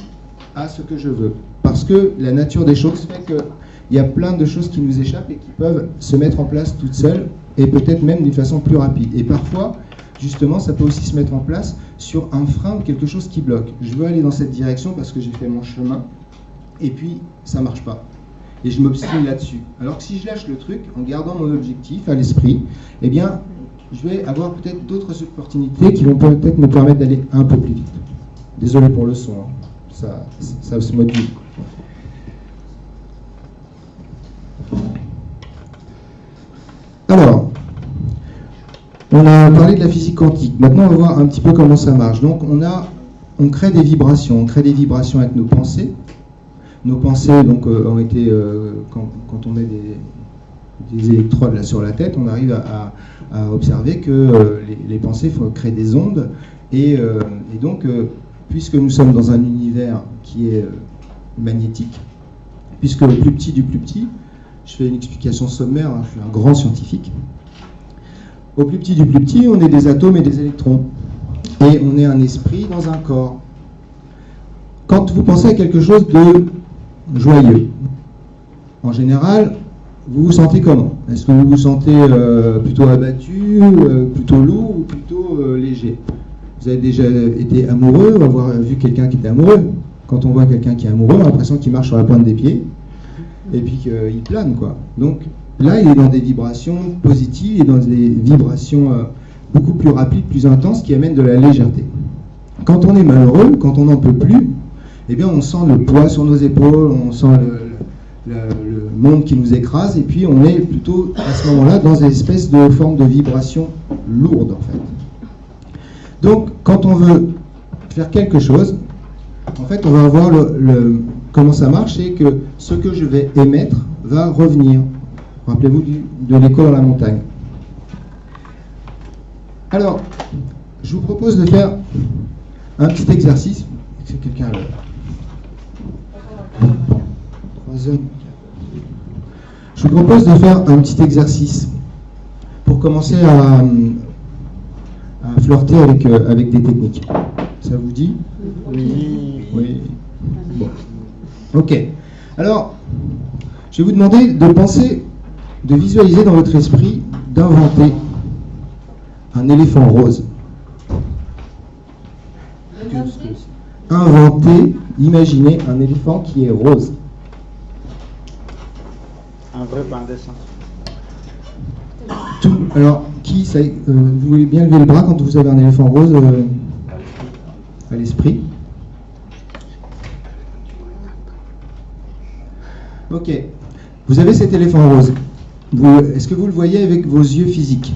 à ce que je veux. Parce que la nature des choses fait qu'il y a plein de choses qui nous échappent et qui peuvent se mettre en place toutes seules et peut-être même d'une façon plus rapide. Et parfois, justement, ça peut aussi se mettre en place sur un frein ou quelque chose qui bloque. Je veux aller dans cette direction parce que j'ai fait mon chemin et puis ça ne marche pas. Et je m'obstine là-dessus. Alors que si je lâche le truc en gardant mon objectif à l'esprit, eh bien, je vais avoir peut-être d'autres opportunités qui vont peut-être me permettre d'aller un peu plus vite. Désolé pour le son, hein. Ça se module. Alors, on a parlé de la physique quantique. Maintenant, on va voir un petit peu comment ça marche. Donc, on crée des vibrations. On crée des vibrations avec nos pensées. Nos pensées donc, ont été, quand on met des électrodes là, sur la tête, on arrive à observer que les pensées créent des ondes. Et donc, puisque nous sommes dans un univers qui est magnétique, puisque le plus petit du plus petit, je fais une explication sommaire, hein, je suis un grand scientifique. Au plus petit du plus petit, on est des atomes et des électrons. Et on est un esprit dans un corps. Quand vous pensez à quelque chose de joyeux, en général, vous vous sentez comment? Est-ce que vous vous sentez plutôt abattu, plutôt lourd ou plutôt léger? Vous avez déjà été amoureux ou avoir vu quelqu'un qui était amoureux? Quand on voit quelqu'un qui est amoureux, on a l'impression qu'il marche sur la pointe des pieds et puis qu'il plane, quoi. Donc là, il est dans des vibrations positives et dans des vibrations beaucoup plus rapides, plus intenses, qui amènent de la légèreté. Quand on est malheureux, quand on n'en peut plus, eh bien, on sent le poids sur nos épaules, on sent le monde qui nous écrase, et puis on est plutôt, à ce moment-là, dans une espèce de forme de vibration lourde, en fait. Donc, quand on veut faire quelque chose, en fait, on va voir comment ça marche, c'est que ce que je vais émettre va revenir. Rappelez-vous de l'écho dans la montagne. Alors, je vous propose de faire un petit exercice. Est-ce que quelqu'un a l'heure? 3 heures. Je vous propose de faire un petit exercice pour commencer à flirter avec des techniques. Ça vous dit? Oui. Bon. Ok. Alors, je vais vous demander de penser, de visualiser dans votre esprit, d'inventer un éléphant rose. Inventer, imaginez un éléphant qui est rose. Un vrai pain dessin. Alors, vous voulez bien lever le bras quand vous avez un éléphant rose à l'esprit? Ok. Vous avez cet éléphant rose. Est-ce que vous le voyez avec vos yeux physiques?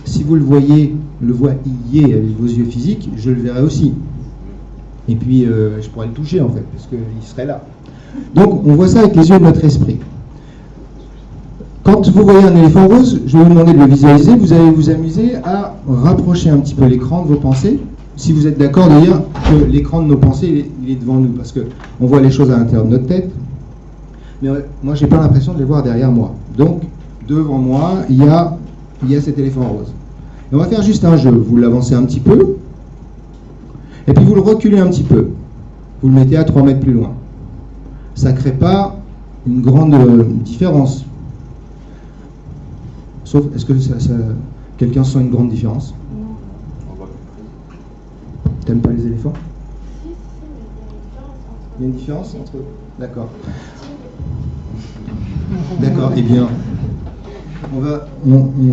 Si vous le voyez avec vos yeux physiques, je le verrai aussi. Et puis, je pourrais le toucher en fait, parce qu'il serait là. Donc, on voit ça avec les yeux de notre esprit. Quand vous voyez un éléphant rose, je vais vous demander de le visualiser. Vous allez vous amuser à rapprocher un petit peu l'écran de vos pensées. Si vous êtes d'accord de dire que l'écran de nos pensées, il est devant nous, parce qu'on voit les choses à l'intérieur de notre tête. Mais moi, j'ai pas l'impression de les voir derrière moi. Donc, devant moi, il y a cet éléphant rose. Et on va faire juste un jeu. Vous l'avancez un petit peu, et puis vous le reculez un petit peu. Vous le mettez à 3 mètres plus loin. Ça ne crée pas une grande différence. Sauf, est-ce que quelqu'un sent une grande différence? T'aimes pas les éléphants? Il y a une différence entre eux? D'accord. D'accord, eh bien, on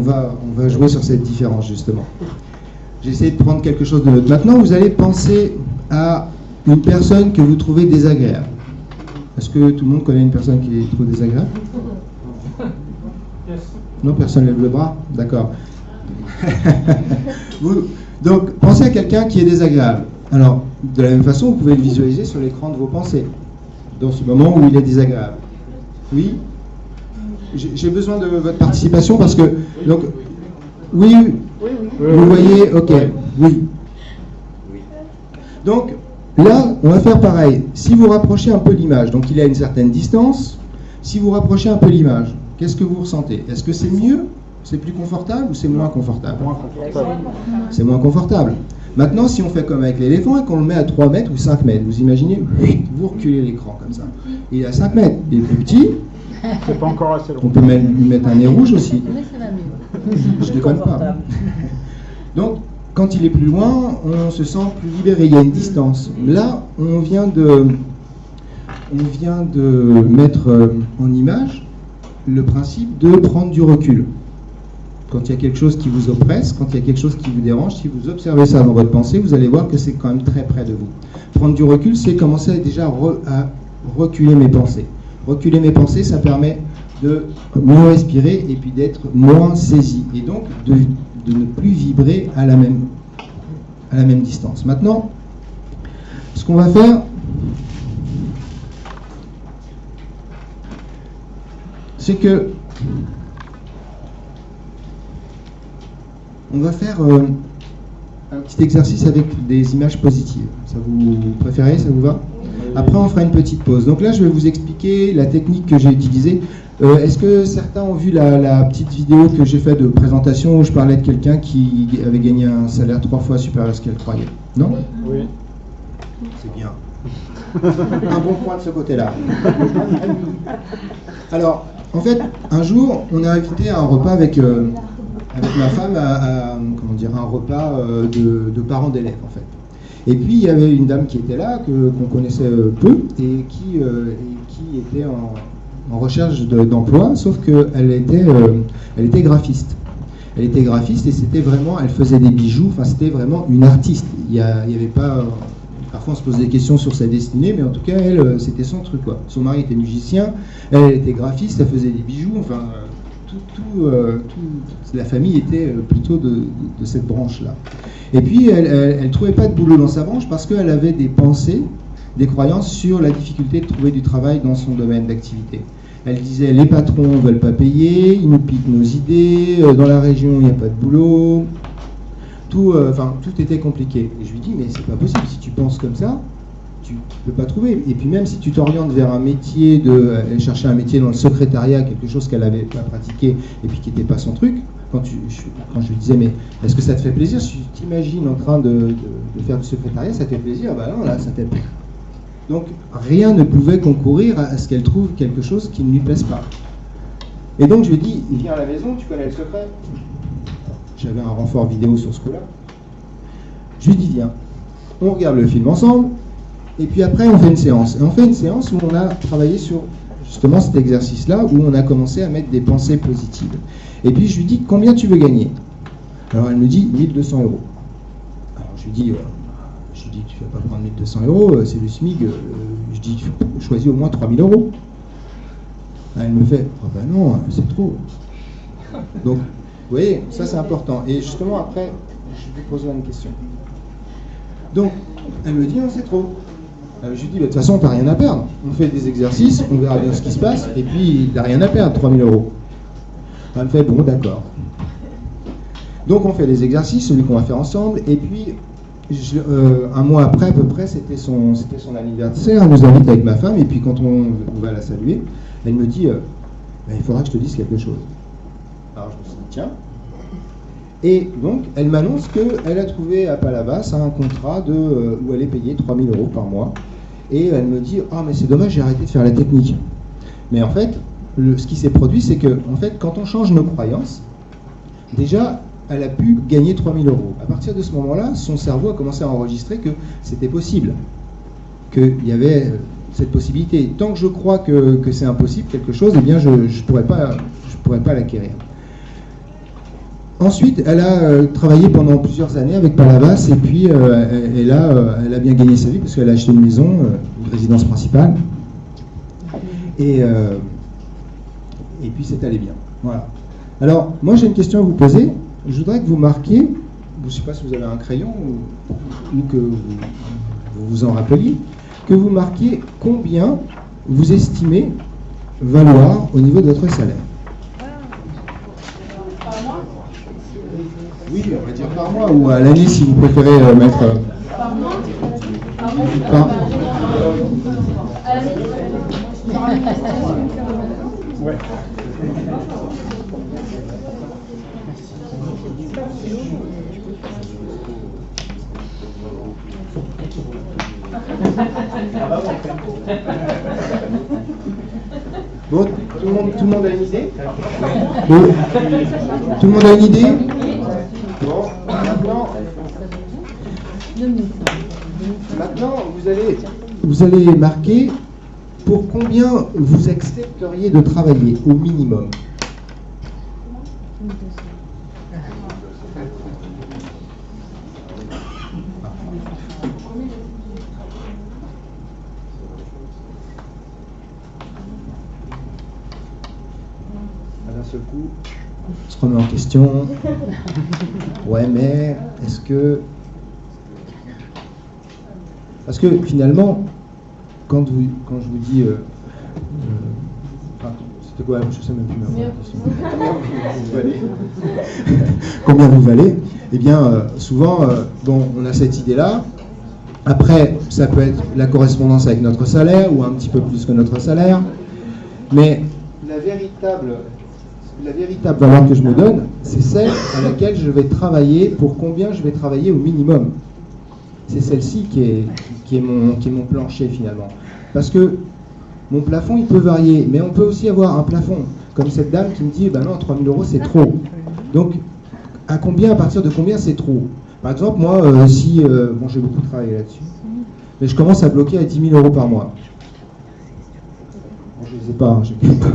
va jouer sur cette différence justement. J'ai essayé de prendre quelque chose de neutre. Maintenant, vous allez penser à une personne que vous trouvez désagréable. Est-ce que tout le monde connaît une personne qui est trop désagréable? Non, personne ne lève le bras? D'accord. Donc, pensez à quelqu'un qui est désagréable. Alors, de la même façon, vous pouvez le visualiser sur l'écran de vos pensées, dans ce moment où il est désagréable. Oui? J'ai besoin de votre participation parce que... Donc, oui, vous voyez, ok, oui. Donc, là, on va faire pareil. Si vous rapprochez un peu l'image, donc il est à une certaine distance, si vous rapprochez un peu l'image, qu'est-ce que vous ressentez? Est-ce que c'est mieux? C'est plus confortable ou c'est moins confortable? C'est moins confortable. Maintenant, si on fait comme avec l'éléphant et qu'on le met à 3 mètres ou 5 mètres, vous imaginez, vous reculez l'écran comme ça. Il est à 5 mètres, il est plus petit. C'est pas encore assez long. On peut même lui mettre un nez rouge aussi. Je déconne pas. Donc, quand il est plus loin, on se sent plus libéré, il y a une distance. Là, on vient de mettre en image le principe de prendre du recul. Quand il y a quelque chose qui vous oppresse, quand il y a quelque chose qui vous dérange, si vous observez ça dans votre pensée, vous allez voir que c'est quand même très près de vous. Prendre du recul, c'est commencer déjà à reculer mes pensées. Reculer mes pensées, ça permet de mieux respirer et puis d'être moins saisi. Et donc de ne plus vibrer à la même distance. Maintenant, ce qu'on va faire, c'est que on va faire un petit exercice avec des images positives. Ça vous préférez? Ça vous va? Après, on fera une petite pause. Donc là, je vais vous expliquer la technique que j'ai utilisée. Est-ce que certains ont vu la petite vidéo que j'ai faite de présentation où je parlais de quelqu'un qui avait gagné un salaire 3 fois supérieur à ce qu'elle croyait? Non? Oui. C'est bien. Un bon point de ce côté-là. Alors, en fait, un jour, on est invité à un repas avec ma femme à un repas de parents d'élèves, en fait. Et puis, il y avait une dame qui était là, qu'on connaissait peu, et qui était en recherche d'emploi, sauf qu'elle était graphiste. Elle était graphiste et c'était vraiment, elle faisait des bijoux, enfin c'était vraiment une artiste. Il y avait pas... Parfois on se pose des questions sur sa destinée, mais en tout cas, elle, c'était son truc, quoi. Son mari était musicien, elle était graphiste, elle faisait des bijoux, enfin... la famille était plutôt de cette branche-là. Et puis, elle ne trouvait pas de boulot dans sa branche parce qu'elle avait des pensées, des croyances sur la difficulté de trouver du travail dans son domaine d'activité. Elle disait, les patrons ne veulent pas payer, ils nous piquent nos idées, dans la région, il n'y a pas de boulot. Tout était compliqué. Et je lui dis, mais c'est pas possible, si tu penses comme ça, tu peux pas trouver. Et puis même si tu t'orientes vers un métier, elle cherchait un métier dans le secrétariat, quelque chose qu'elle n'avait pas pratiqué et puis qui n'était pas son truc, quand je lui disais, mais est-ce que ça te fait plaisir? Si tu t'imagines en train de faire du secrétariat, ça te fait plaisir? Bah non, là, ça t'aide pas. Donc rien ne pouvait concourir à ce qu'elle trouve quelque chose qui ne lui plaise pas. Et donc je lui ai dit, viens à la maison, tu connais le secret. J'avais un renfort vidéo sur ce coup-là. Je lui dis, viens, on regarde le film ensemble, et puis après on fait une séance. Et on fait une séance où on a travaillé sur justement cet exercice-là, où on a commencé à mettre des pensées positives. Et puis je lui dis, combien tu veux gagner? Alors elle me dit, 1 200 €. Alors je lui dis, tu vas pas prendre 1 200 €, c'est le SMIC. Je dis, choisis au moins 3 000 €. Elle me fait, oh ben non, c'est trop. Donc, vous voyez, ça c'est important. Et justement, après, je lui poserai une question. Donc, elle me dit, non, c'est trop. Je lui dis, de toute façon, t'as rien à perdre. On fait des exercices, on verra bien ce qui se passe, et puis, t'as rien à perdre, 3 000 €. Elle me fait, bon, d'accord. Donc, on fait les exercices, celui qu'on va faire ensemble, et puis, un mois après, à peu près, c'était son anniversaire. Elle nous invite avec ma femme, et puis quand on va la saluer, elle me dit, il faudra que je te dise quelque chose. Alors, je me suis dit, tiens. Et donc, elle m'annonce qu'elle a trouvé à Palavas un contrat où elle est payée 3 000 € par mois. Et elle me dit, ah, mais c'est dommage, j'ai arrêté de faire la technique. Mais en fait, ce qui s'est produit, c'est que, en fait, quand on change nos croyances, déjà, elle a pu gagner 3 000 €. À partir de ce moment-là, son cerveau a commencé à enregistrer que c'était possible, qu'il y avait cette possibilité. Tant que je crois que c'est impossible, quelque chose, eh bien, je ne pourrais pas l'acquérir. Ensuite, elle a travaillé pendant plusieurs années avec Palavas, et puis elle a bien gagné sa vie, parce qu'elle a acheté une maison, une résidence principale, et puis c'est allé bien. Voilà. Alors, moi j'ai une question à vous poser. Je voudrais que vous marquiez, je ne sais pas si vous avez un crayon ou que vous vous en rappeliez, que vous marquiez combien vous estimez valoir au niveau de votre salaire. Par mois? Oui, on va dire par mois, ou à l'année si vous préférez mettre... Par mois? À l'année? Ouais. Bon, tout le monde a une idée? Bon. Tout le monde a une idée? Bon, maintenant vous allez marquer pour combien vous accepteriez de travailler au minimum. Ce coup, on se remet en question. Ouais, mais est-ce que... Parce que finalement, quand je vous dis... c'était quoi? Je sais même plus ma question. Combien vous valez? Eh bien, souvent, on a cette idée-là. Après, ça peut être la correspondance avec notre salaire, ou un petit peu plus que notre salaire. Mais la véritable valeur que je me donne, c'est celle à laquelle je vais travailler, pour combien je vais travailler au minimum. C'est celle-ci qui est mon plancher finalement. Parce que mon plafond, il peut varier, mais on peut aussi avoir un plafond, comme cette dame qui me dit, non, 3 000 € c'est trop. Donc, à partir de combien c'est trop? Par exemple, moi, j'ai beaucoup travaillé là-dessus, mais je commence à bloquer à 10 000 € par mois. Bon, je ne les ai pas, je ne pas.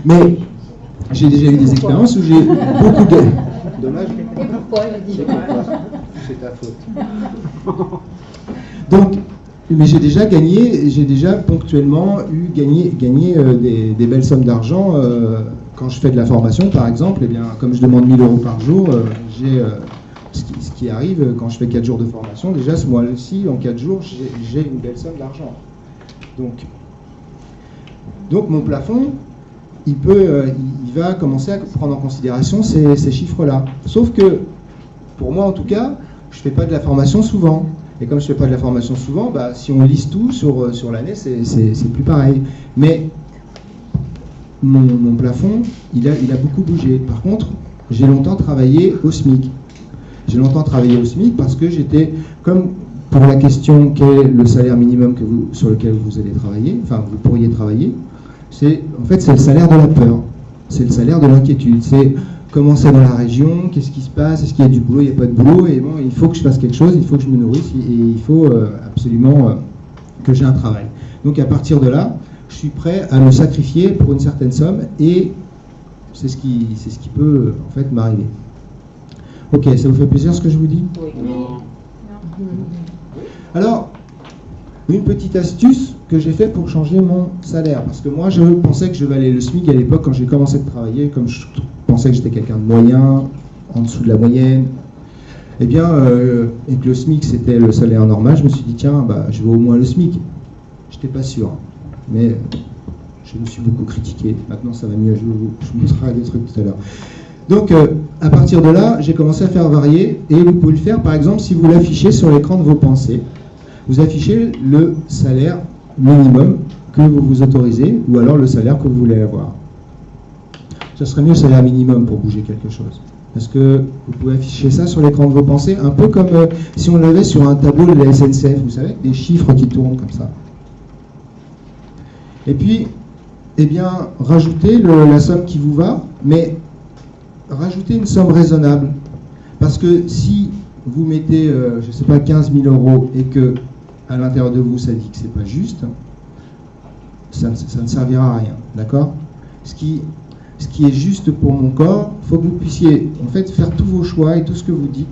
Mais j'ai déjà eu des expériences où j'ai beaucoup de... Dommage. Et pourquoi, il dit? C'est ta faute. Donc, mais j'ai déjà ponctuellement gagné des belles sommes d'argent. Quand je fais de la formation, par exemple, eh bien, comme je demande 1 000 € par jour, j'ai ce qui arrive quand je fais 4 jours de formation. Déjà, ce mois-ci, en 4 jours, j'ai une belle somme d'argent. Donc mon plafond, il va commencer à prendre en considération ces chiffres-là. Sauf que, pour moi en tout cas, je ne fais pas de la formation souvent. Et comme je ne fais pas de la formation souvent, bah, si on lisse tout sur l'année, c'est plus pareil. Mais mon plafond, il a beaucoup bougé. Par contre, j'ai longtemps travaillé au SMIC. J'ai longtemps travaillé au SMIC parce que j'étais, comme pour la question quel est le salaire minimum sur lequel vous allez travailler, enfin vous pourriez travailler, en fait c'est le salaire de la peur, c'est le salaire de l'inquiétude, c'est comment c'est dans la région, qu'est-ce qui se passe, est-ce qu'il y a du boulot, il n'y a pas de boulot, et bon, il faut que je fasse quelque chose, il faut que je me nourrisse, et il faut absolument que j'ai un travail. Donc à partir de là, je suis prêt à me sacrifier pour une certaine somme, et c'est ce qui peut en fait m'arriver. Ok, ça vous fait plaisir ce que je vous dis? Oui. Alors, une petite astuce que j'ai fait pour changer mon salaire, parce que moi je pensais que je valais le SMIC à l'époque quand j'ai commencé de travailler, comme je pensais que j'étais quelqu'un de moyen, en dessous de la moyenne, et bien, et que le SMIC c'était le salaire normal, je me suis dit tiens, bah, je veux au moins le SMIC. Je n'étais pas sûr, mais je me suis beaucoup critiqué, maintenant ça va mieux, je vous montrerai des trucs tout à l'heure. Donc, à partir de là, j'ai commencé à faire varier, et vous pouvez le faire, par exemple, si vous l'affichez sur l'écran de vos pensées, vous affichez le salaire minimum que vous vous autorisez, ou alors le salaire que vous voulez avoir. Ce serait mieux le salaire minimum pour bouger quelque chose. Parce que vous pouvez afficher ça sur l'écran de vos pensées, un peu comme si on l'avait sur un tableau de la SNCF, vous savez, des chiffres qui tournent comme ça. Et puis, eh bien, rajoutez la somme qui vous va, mais rajoutez une somme raisonnable. Parce que si vous mettez, je ne sais pas, 15 000 € et que à l'intérieur de vous ça dit que c'est pas juste, ça ne servira à rien, d'accord? Ce qui est juste pour mon corps, il faut que vous puissiez en fait faire tous vos choix et tout ce que vous dites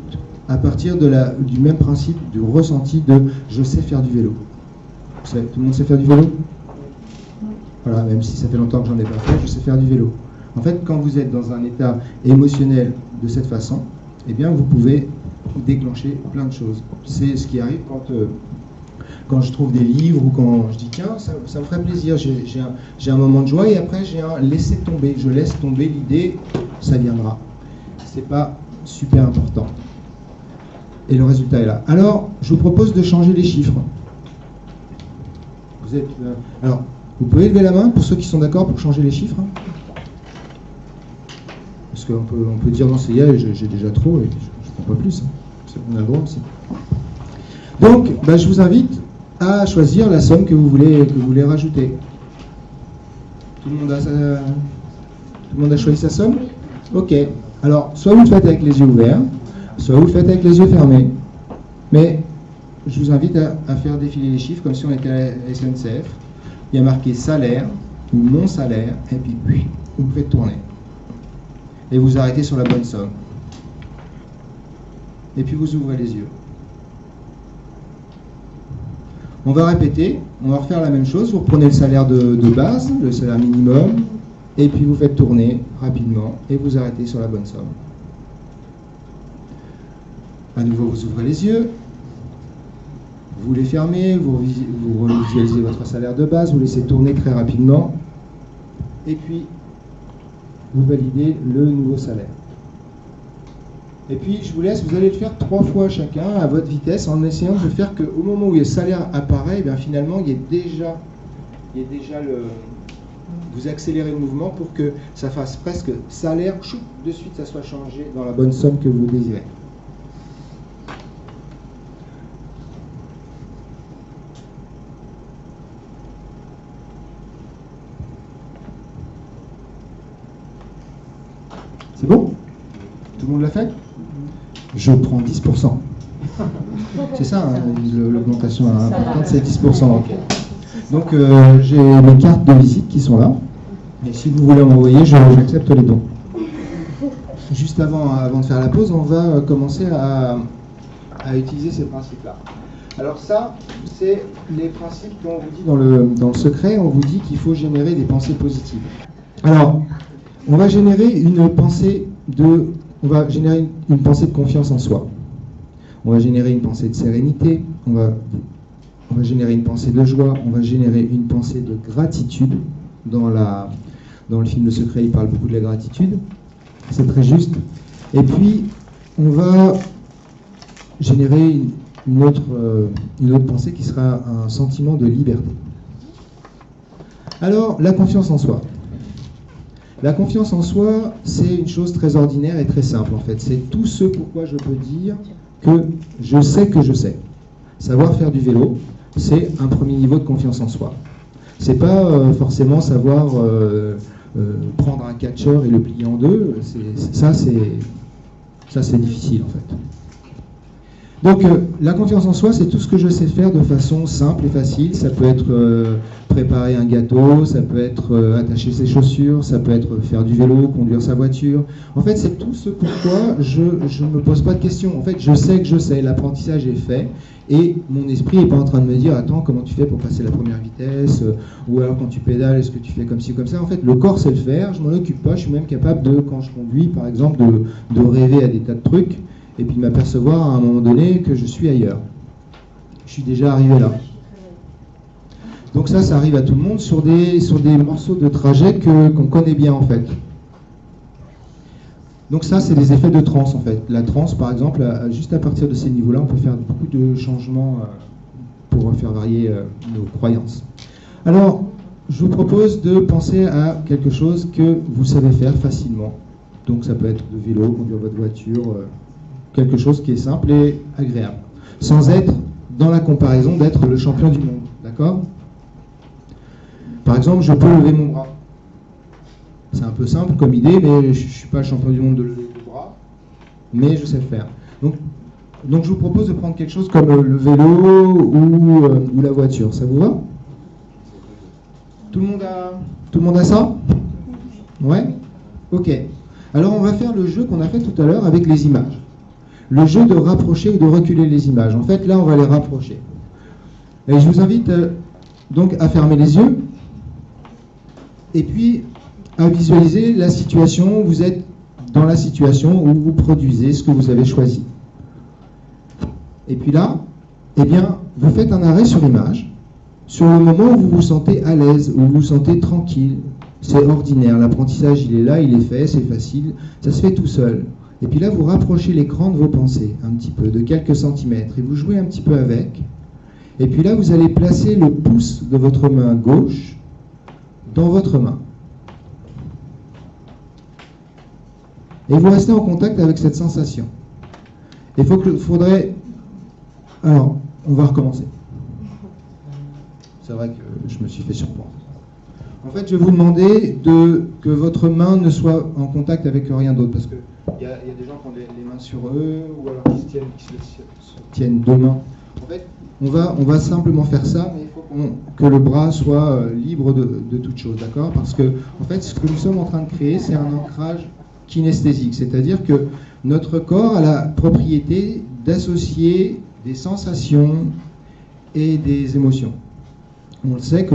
à partir du même principe du ressenti de je sais faire du vélo. Vous savez, tout le monde sait faire du vélo? Voilà, même si ça fait longtemps que j'en ai pas fait, je sais faire du vélo. En fait, quand vous êtes dans un état émotionnel de cette façon, eh bien, vous pouvez déclencher plein de choses. C'est ce qui arrive quand je trouve des livres ou quand je dis tiens, ça me ferait plaisir, j'ai un moment de joie et après j'ai un laisser tomber. Je laisse tomber l'idée, ça viendra. C'est pas super important. Et le résultat est là. Alors, je vous propose de changer les chiffres. Alors, vous pouvez lever la main pour ceux qui sont d'accord pour changer les chiffres. Parce qu'on peut dire non, c'est j'ai déjà trop et je ne prends pas plus. On a le droit aussi. Donc, je vous invite à choisir la somme que vous voulez rajouter. Tout le monde a choisi sa somme? Ok. Alors, soit vous le faites avec les yeux ouverts, soit vous le faites avec les yeux fermés. Mais je vous invite à faire défiler les chiffres comme si on était à la SNCF. Il y a marqué salaire, ou mon salaire, et puis vous faites tourner. Et vous arrêtez sur la bonne somme. Et puis vous ouvrez les yeux. On va répéter, on va refaire la même chose. Vous reprenez le salaire de base, le salaire minimum, et puis vous faites tourner rapidement, et vous arrêtez sur la bonne somme. À nouveau, vous ouvrez les yeux. Vous les fermez, vous visualisez votre salaire de base, vous laissez tourner très rapidement, et puis vous validez le nouveau salaire. Et puis je vous laisse, vous allez le faire 3 fois chacun à votre vitesse en essayant de faire qu'au moment où le salaire apparaît, bien finalement il y a déjà vous accélérez le mouvement pour que ça fasse presque salaire, chou, de suite ça soit changé dans la bonne somme que vous désirez. C'est bon? Tout le monde l'a fait? Je prends 10%. C'est ça, hein, l'augmentation importante, c'est 10%. Okay. Donc, j'ai mes cartes de visite qui sont là. Et si vous voulez m'envoyer, j'accepte les dons. Juste avant de faire la pause, on va commencer à utiliser ces principes-là. Alors ça, c'est les principes qu'on vous dit dans le secret. On vous dit qu'il faut générer des pensées positives. Alors, on va générer une pensée de confiance en soi. On va générer une pensée de sérénité, on va générer une pensée de joie, on va générer une pensée de gratitude. Dans le film Le Secret, il parle beaucoup de la gratitude. C'est très juste. Et puis, on va générer une autre pensée qui sera un sentiment de liberté. Alors, la confiance en soi. La confiance en soi, c'est une chose très ordinaire et très simple en fait. C'est tout ce pourquoi je peux dire que je sais que je sais. Savoir faire du vélo, c'est un premier niveau de confiance en soi. C'est pas forcément savoir prendre un catcheur et le plier en deux. Ça, c'est difficile en fait. Donc, la confiance en soi, c'est tout ce que je sais faire de façon simple et facile. Ça peut être préparer un gâteau, ça peut être attacher ses chaussures, ça peut être faire du vélo, conduire sa voiture. En fait, c'est tout ce pourquoi je ne me pose pas de questions. En fait, je sais que je sais, l'apprentissage est fait, et mon esprit n'est pas en train de me dire « Attends, comment tu fais pour passer la première vitesse ?» ou alors quand tu pédales, est-ce que tu fais comme ci ou comme ça? En fait, le corps sait le faire, je m'en occupe pas, je suis même capable de, quand je conduis, par exemple, de rêver à des tas de trucs, et puis de m'apercevoir à un moment donné que je suis ailleurs. Je suis déjà arrivé là. Donc ça arrive à tout le monde sur des morceaux de trajet qu'on connaît bien en fait. Donc ça, c'est des effets de transe en fait. La transe, par exemple, juste à partir de ces niveaux-là, on peut faire beaucoup de changements pour faire varier nos croyances. Alors, je vous propose de penser à quelque chose que vous savez faire facilement. Donc ça peut être de vélo, conduire votre voiture, quelque chose qui est simple et agréable, sans être dans la comparaison d'être le champion du monde, d'accord? Par exemple, je peux lever mon bras. C'est un peu simple comme idée, mais je ne suis pas le champion du monde de lever le bras, mais je sais le faire. Donc je vous propose de prendre quelque chose comme le vélo ou la voiture. Ça vous va? Tout le monde a ça? Ouais? Ok. Alors on va faire le jeu qu'on a fait tout à l'heure avec les images. Le jeu de rapprocher ou de reculer les images. En fait, là, on va les rapprocher. Et je vous invite donc à fermer les yeux et puis à visualiser la situation où vous êtes dans la situation où vous produisez ce que vous avez choisi. Et puis là, eh bien, vous faites un arrêt sur image, sur le moment où vous vous sentez à l'aise, où vous vous sentez tranquille. C'est ordinaire, l'apprentissage, il est là, il est fait, c'est facile, ça se fait tout seul. Et puis là, vous rapprochez l'écran de vos pensées, un petit peu, de quelques centimètres, et vous jouez un petit peu avec. Et puis là, vous allez placer le pouce de votre main gauche dans votre main. Et vous restez en contact avec cette sensation. Il faudrait... Alors, on va recommencer. C'est vrai que je me suis fait surprendre. En fait, je vais vous demander que votre main ne soit en contact avec rien d'autre, parce qu'il y a des gens qui ont les mains sur eux, ou alors qui se tiennent deux mains. En fait, on va simplement faire ça, mais il faut que le bras soit libre de toute chose, d'accord? Parce que, en fait, ce que nous sommes en train de créer, c'est un ancrage kinesthésique, c'est-à-dire que notre corps a la propriété d'associer des sensations et des émotions. On le sait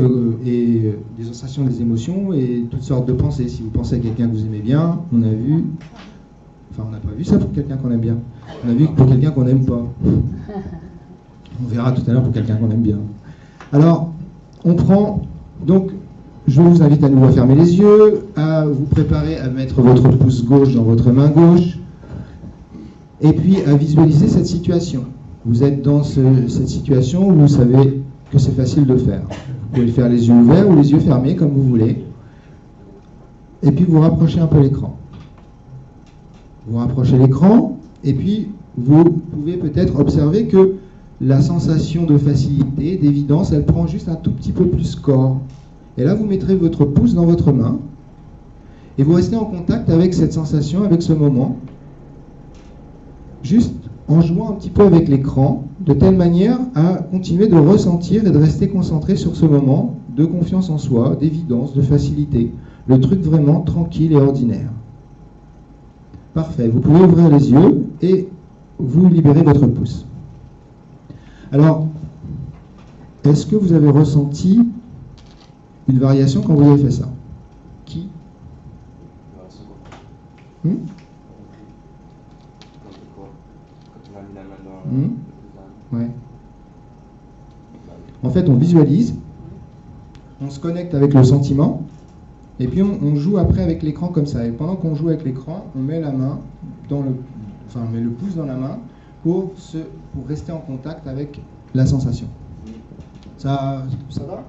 et des sensations, des émotions et toutes sortes de pensées. Si vous pensez à quelqu'un que vous aimez bien, on n'a pas vu ça pour quelqu'un qu'on aime bien. On a vu que pour quelqu'un qu'on n'aime pas. On verra tout à l'heure pour quelqu'un qu'on aime bien. Alors, on prend... Donc, je vous invite à nouveau à fermer les yeux, à vous préparer à mettre votre pouce gauche dans votre main gauche, et puis à visualiser cette situation. Vous êtes dans cette situation où vous savez que c'est facile de faire. Vous pouvez le faire les yeux ouverts ou les yeux fermés, comme vous voulez. Et puis vous rapprochez un peu l'écran. Vous rapprochez l'écran, et puis vous pouvez peut-être observer que la sensation de facilité, d'évidence, elle prend juste un tout petit peu plus corps. Et là, vous mettrez votre pouce dans votre main, et vous restez en contact avec cette sensation, avec ce moment, juste en jouant un petit peu avec l'écran, de telle manière à continuer de ressentir et de rester concentré sur ce moment de confiance en soi, d'évidence, de facilité. Le truc vraiment tranquille et ordinaire. Parfait. Vous pouvez ouvrir les yeux et vous libérez votre pouce. Alors, est-ce que vous avez ressenti une variation quand vous avez fait ça? Qui? Ouais. En fait, on visualise, on se connecte avec le sentiment, et puis on joue après avec l'écran comme ça. Et pendant qu'on joue avec l'écran, on met la main on met le pouce dans la main pour rester en contact avec la sensation. Ça va?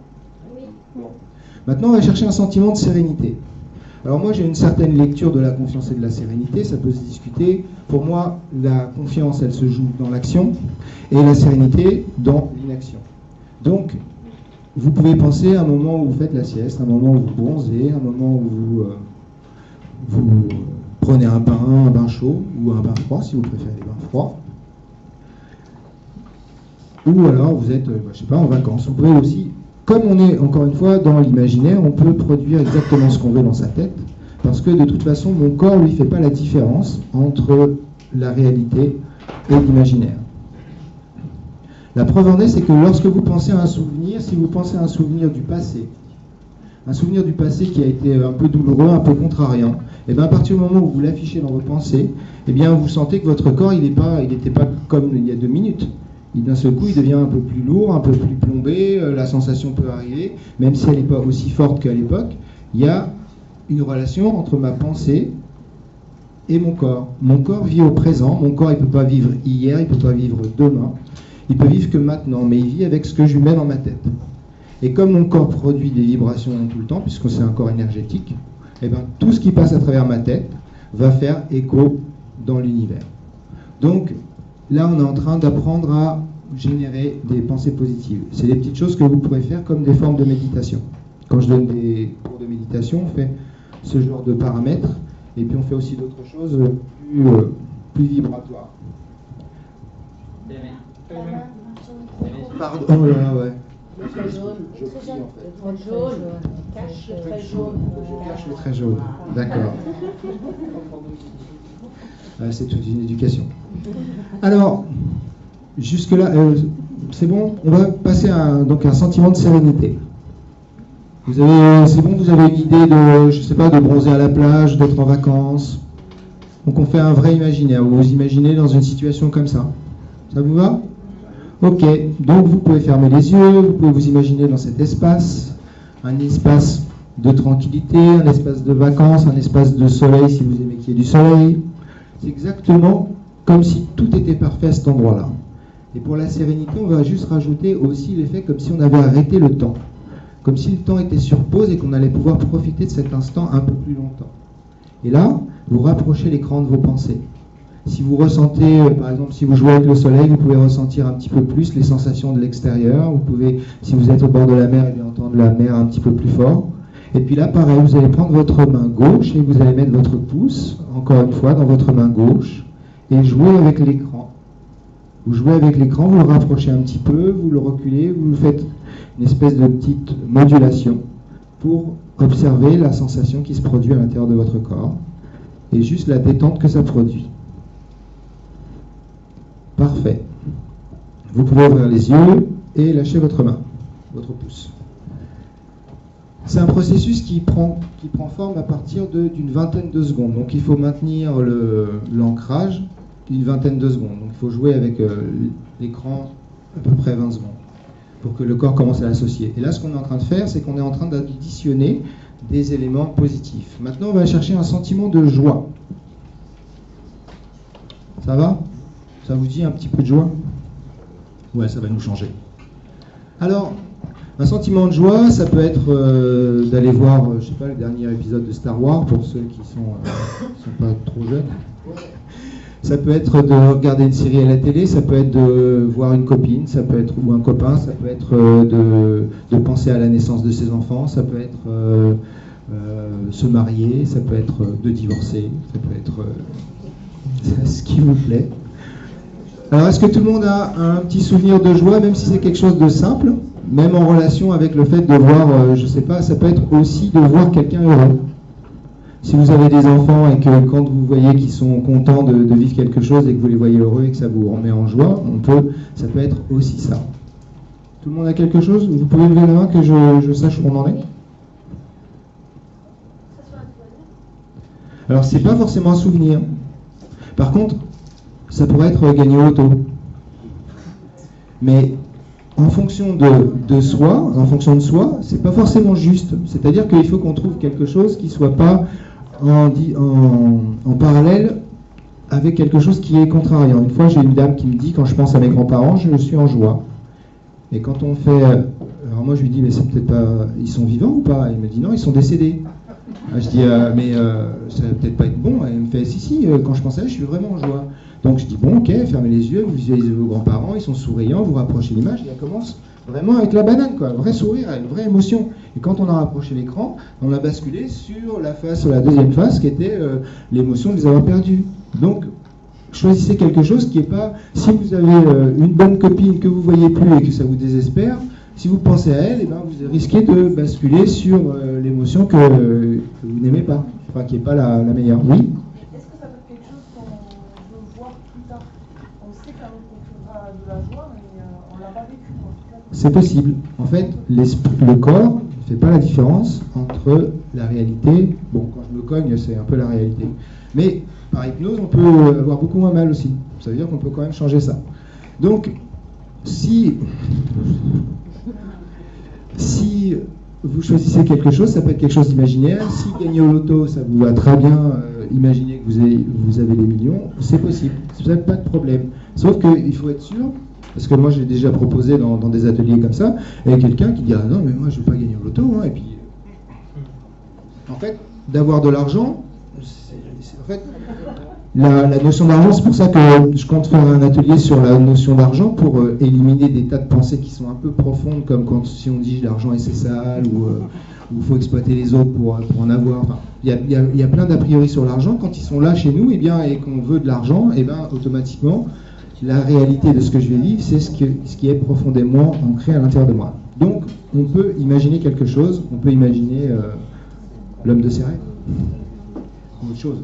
Oui. Bon. Maintenant, on va chercher un sentiment de sérénité. Alors moi, j'ai une certaine lecture de la confiance et de la sérénité, ça peut se discuter. Pour moi, la confiance, elle se joue dans l'action, et la sérénité dans l'inaction. Donc, vous pouvez penser à un moment où vous faites la sieste, un moment où vous bronzez, un moment où vous prenez un bain chaud, ou un bain froid, si vous préférez les bains froids. Ou alors, vous êtes, je sais pas, en vacances. Vous pouvez aussi... Comme on est, encore une fois, dans l'imaginaire, on peut produire exactement ce qu'on veut dans sa tête, parce que de toute façon, mon corps ne lui fait pas la différence entre la réalité et l'imaginaire. La preuve en est, c'est que lorsque vous pensez à un souvenir, si vous pensez à un souvenir du passé qui a été un peu douloureux, un peu contrariant, et bien à partir du moment où vous l'affichez dans vos pensées, et bien vous sentez que votre corps, il n'était pas comme il y a 2 minutes. D'un seul coup, il devient un peu plus lourd, un peu plus plombé, la sensation peut arriver, même si elle n'est pas aussi forte qu'à l'époque. Il y a une relation entre ma pensée et mon corps. Mon corps vit au présent, mon corps il ne peut pas vivre hier, il ne peut pas vivre demain, il peut vivre que maintenant, mais il vit avec ce que je lui mets dans ma tête. Et comme mon corps produit des vibrations tout le temps, puisque c'est un corps énergétique, et bien, tout ce qui passe à travers ma tête va faire écho dans l'univers. Donc, là, on est en train d'apprendre à générer des pensées positives. C'est des petites choses que vous pourrez faire comme des formes de méditation. Quand je donne des cours de méditation, on fait ce genre de paramètres, et puis on fait aussi d'autres choses plus vibratoires. Pardon, oh là là, ouais. Très jaune. Je prie, en fait. Très jaune. Cache le très jaune. Je cache le très jaune. D'accord. C'est toute une éducation. Alors, jusque-là, c'est bon. On va passer à un sentiment de sérénité. C'est bon, vous avez une idée de, je sais pas, de bronzer à la plage, d'être en vacances. Donc on fait un vrai imaginaire. Vous vous imaginez dans une situation comme ça. Ça vous va? Ok. Donc vous pouvez fermer les yeux, vous pouvez vous imaginer dans cet espace, un espace de tranquillité, un espace de vacances, un espace de soleil si vous aimez qu'il y ait du soleil. C'est exactement comme si tout était parfait à cet endroit-là. Et pour la sérénité, on va juste rajouter aussi l'effet comme si on avait arrêté le temps. Comme si le temps était sur pause et qu'on allait pouvoir profiter de cet instant un peu plus longtemps. Et là, vous rapprochez l'écran de vos pensées. Si vous ressentez, par exemple, si vous jouez avec le soleil, vous pouvez ressentir un petit peu plus les sensations de l'extérieur. Vous pouvez, si vous êtes au bord de la mer, entendre la mer un petit peu plus fort. Et puis là, pareil, vous allez prendre votre main gauche et vous allez mettre votre pouce, encore une fois, dans votre main gauche et jouer avec l'écran. Vous jouez avec l'écran, vous le rapprochez un petit peu, vous le reculez, vous faites une espèce de petite modulation pour observer la sensation qui se produit à l'intérieur de votre corps et juste la détente que ça produit. Parfait. Vous pouvez ouvrir les yeux et lâcher votre main, votre pouce. C'est un processus qui prend forme à partir d'une vingtaine de secondes. Donc il faut maintenir l'ancrage une vingtaine de secondes. Donc il faut jouer avec l'écran à peu près 20 secondes pour que le corps commence à l'associer. Et là, ce qu'on est en train de faire, c'est qu'on est en train d'additionner des éléments positifs. Maintenant, on va chercher un sentiment de joie. Ça va? Ça vous dit un petit peu de joie? Ouais, ça va nous changer. Alors, un sentiment de joie, ça peut être d'aller voir, je sais pas, le dernier épisode de Star Wars, pour ceux qui sont pas trop jeunes. Ça peut être de regarder une série à la télé, ça peut être de voir une copine, ça peut être ou un copain, ça peut être de penser à la naissance de ses enfants, ça peut être se marier, ça peut être de divorcer, ça peut être ce qui vous plaît. Alors, est-ce que tout le monde a un petit souvenir de joie, même si c'est quelque chose de simple, même en relation avec le fait de voir, je sais pas, ça peut être aussi de voir quelqu'un heureux. Si vous avez des enfants et que quand vous voyez qu'ils sont contents de vivre quelque chose et que vous les voyez heureux et que ça vous remet en joie, ça peut être aussi ça. Tout le monde a quelque chose? Vous pouvez lever la main que je sache où on en est? Alors, c'est pas forcément un souvenir. Par contre, ça pourrait être gagner au loto. Mais en fonction de soi, c'est pas forcément juste. C'est-à-dire qu'il faut qu'on trouve quelque chose qui soit pas en parallèle avec quelque chose qui est contrariant. Une fois, j'ai une dame qui me dit, quand je pense à mes grands-parents, je suis en joie. Et quand on fait... Alors moi, je lui dis, mais c'est peut-être pas... Ils sont vivants ou pas? Il me dit, non, ils sont décédés. Je dis, mais ça va peut-être pas être bon. Elle me fait, si, quand je pense à elle, je suis vraiment en joie. Donc je dis, bon, ok, fermez les yeux, vous visualisez vos grands-parents, ils sont souriants, vous rapprochez l'image, et elle commence vraiment avec la banane, quoi, un vrai sourire, une vraie émotion. Et quand on a rapproché l'écran, on a basculé sur la deuxième face, qui était l'émotion de les avoir perdus. Donc, choisissez quelque chose qui n'est pas... Si vous avez une bonne copine que vous ne voyez plus et que ça vous désespère, si vous pensez à elle, eh ben, vous risquez de basculer sur l'émotion que vous n'aimez pas, enfin qui n'est pas la meilleure. Oui. Est-ce que ça peut être quelque chose qu'on veut voir plus tard? On sait qu'on procurera de la joie, mais on ne l'a pas vécu. C'est possible. En fait, le corps ne fait pas la différence entre la réalité. Bon, quand je me cogne, c'est un peu la réalité. Mais par hypnose, on peut avoir beaucoup moins mal aussi. Ça veut dire qu'on peut quand même changer ça. Donc, si vous choisissez quelque chose, ça peut être quelque chose d'imaginaire. Si gagner au loto, ça vous va très bien, imaginez que vous avez les millions, c'est possible. Ça n'a pas de problème. Sauf qu'il faut être sûr, parce que moi j'ai déjà proposé dans des ateliers comme ça, et quelqu'un qui dit ah non mais moi je ne veux pas gagner au loto, hein, et puis en fait d'avoir de l'argent, en fait la notion d'argent, c'est pour ça que je compte faire un atelier sur la notion d'argent pour éliminer des tas de pensées qui sont un peu profondes, comme quand si on dit l'argent c'est sale ou il faut exploiter les autres pour en avoir. Enfin, il y a plein d'a priori sur l'argent. Quand ils sont là chez nous, et qu'on veut de l'argent, et bien automatiquement la réalité de ce que je vais vivre, c'est ce qui est profondément ancré à l'intérieur de moi. Donc, on peut imaginer quelque chose, on peut imaginer l'homme de ses rêves, ou autre chose,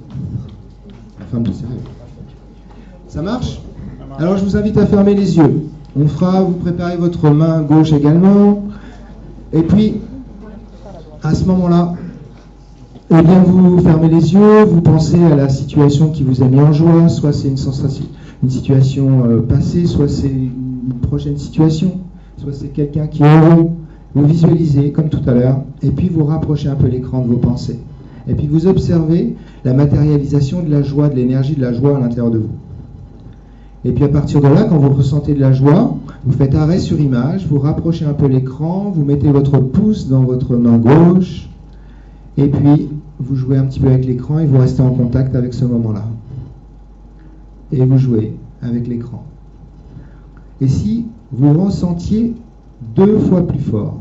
la femme de ses rêves. Ça marche? Alors, je vous invite à fermer les yeux. Vous préparez votre main gauche également, et puis, à ce moment-là, eh bien, vous fermez les yeux, vous pensez à la situation qui vous a mis en joie, soit c'est une situation passée, soit c'est une prochaine situation, soit c'est quelqu'un qui est heureux. Vous visualisez comme tout à l'heure, et puis vous rapprochez un peu l'écran de vos pensées. Et puis vous observez la matérialisation de la joie, de l'énergie de la joie à l'intérieur de vous. Et puis à partir de là, quand vous ressentez de la joie, vous faites arrêt sur image, vous rapprochez un peu l'écran, vous mettez votre pouce dans votre main gauche, et puis vous jouez un petit peu avec l'écran et vous restez en contact avec ce moment-là. Et vous jouez avec l'écran. Et si vous ressentiez 2 fois plus fort,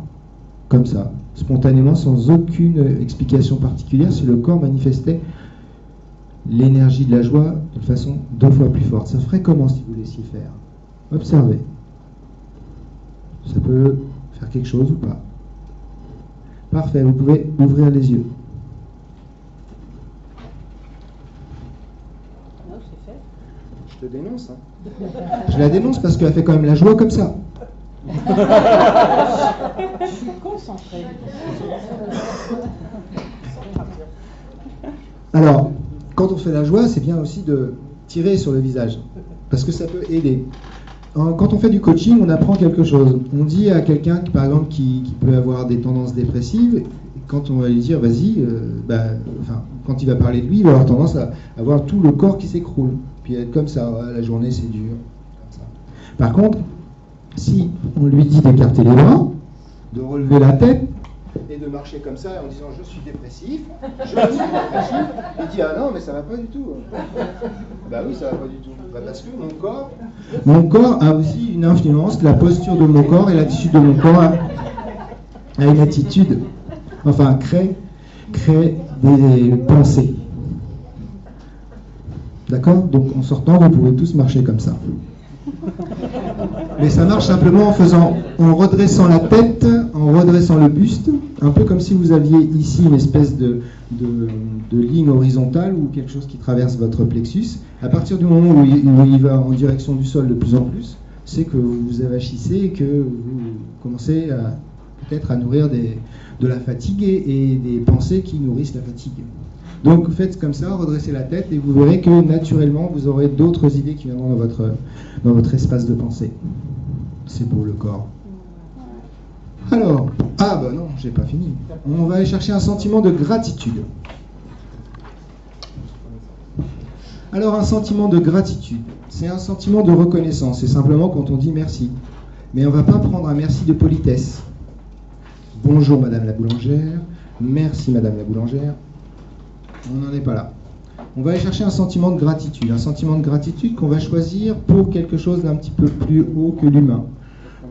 comme ça, spontanément, sans aucune explication particulière, si le corps manifestait l'énergie de la joie de façon 2 fois plus forte, ça ferait comment si vous laissiez faire? Observez. Ça peut faire quelque chose ou pas? Parfait, vous pouvez ouvrir les yeux. Je te dénonce. Hein. Je la dénonce parce qu'elle fait quand même la joie comme ça. Je suis concentrée. Alors, quand on fait la joie, c'est bien aussi de tirer sur le visage, parce que ça peut aider. Quand on fait du coaching, on apprend quelque chose. On dit à quelqu'un, par exemple, qui peut avoir des tendances dépressives, quand on va lui dire, vas-y, quand il va parler de lui, il va avoir tendance à avoir tout le corps qui s'écroule. Puis être comme ça, la journée c'est dur. Comme ça. Par contre, si on lui dit d'écarter les bras, de relever la tête, et de marcher comme ça en disant je suis dépressif, il dit ah non mais ça va pas du tout. Bah oui ça va pas du tout. Bah parce que mon corps a aussi une influence, la posture de mon corps et l'attitude de mon corps a une attitude, enfin crée des pensées. D'accord? Donc en sortant vous pouvez tous marcher comme ça. Mais ça marche simplement en redressant la tête, en redressant le buste, un peu comme si vous aviez ici une espèce de ligne horizontale ou quelque chose qui traverse votre plexus. À partir du moment où il va en direction du sol de plus en plus, c'est que vous vous avachissez et que vous commencez peut-être à nourrir de la fatigue et des pensées qui nourrissent la fatigue. Donc faites comme ça, redressez la tête et vous verrez que naturellement vous aurez d'autres idées qui viendront dans votre espace de pensée. C'est pour le corps. Alors, non, j'ai pas fini. On va aller chercher un sentiment de gratitude. Alors, un sentiment de gratitude, c'est un sentiment de reconnaissance. C'est simplement quand on dit merci. Mais on ne va pas prendre un merci de politesse. Bonjour Madame la boulangère, merci Madame la boulangère. On n'en est pas là. On va aller chercher un sentiment de gratitude qu'on va choisir pour quelque chose d'un petit peu plus haut que l'humain.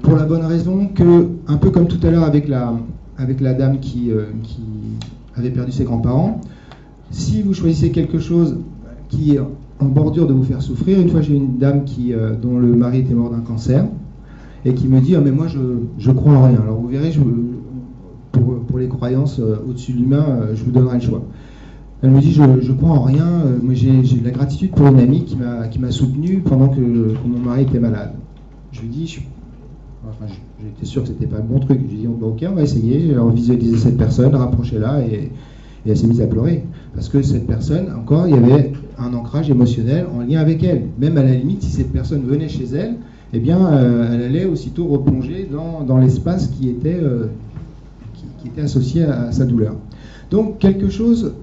Pour la bonne raison que, un peu comme tout à l'heure avec la dame qui avait perdu ses grands-parents, si vous choisissez quelque chose qui est en bordure de vous faire souffrir, une fois j'ai une dame dont le mari était mort d'un cancer, et qui me dit « Ah mais moi je crois en rien ». Alors vous verrez, pour les croyances au-dessus de l'humain, je vous donnerai le choix. Elle me dit je crois en rien, moi j'ai de la gratitude pour une amie qui m'a soutenu pendant que mon mari était malade. Je lui dis, j'étais sûr que c'était pas le bon truc. Je lui dis ok, on va essayer, alors visualiser cette personne, rapprochez-la, et elle s'est mise à pleurer. Parce que cette personne, encore, il y avait un ancrage émotionnel en lien avec elle. Même à la limite, si cette personne venait chez elle, eh bien elle allait aussitôt replonger dans l'espace qui était associé à sa douleur. Donc quelque chose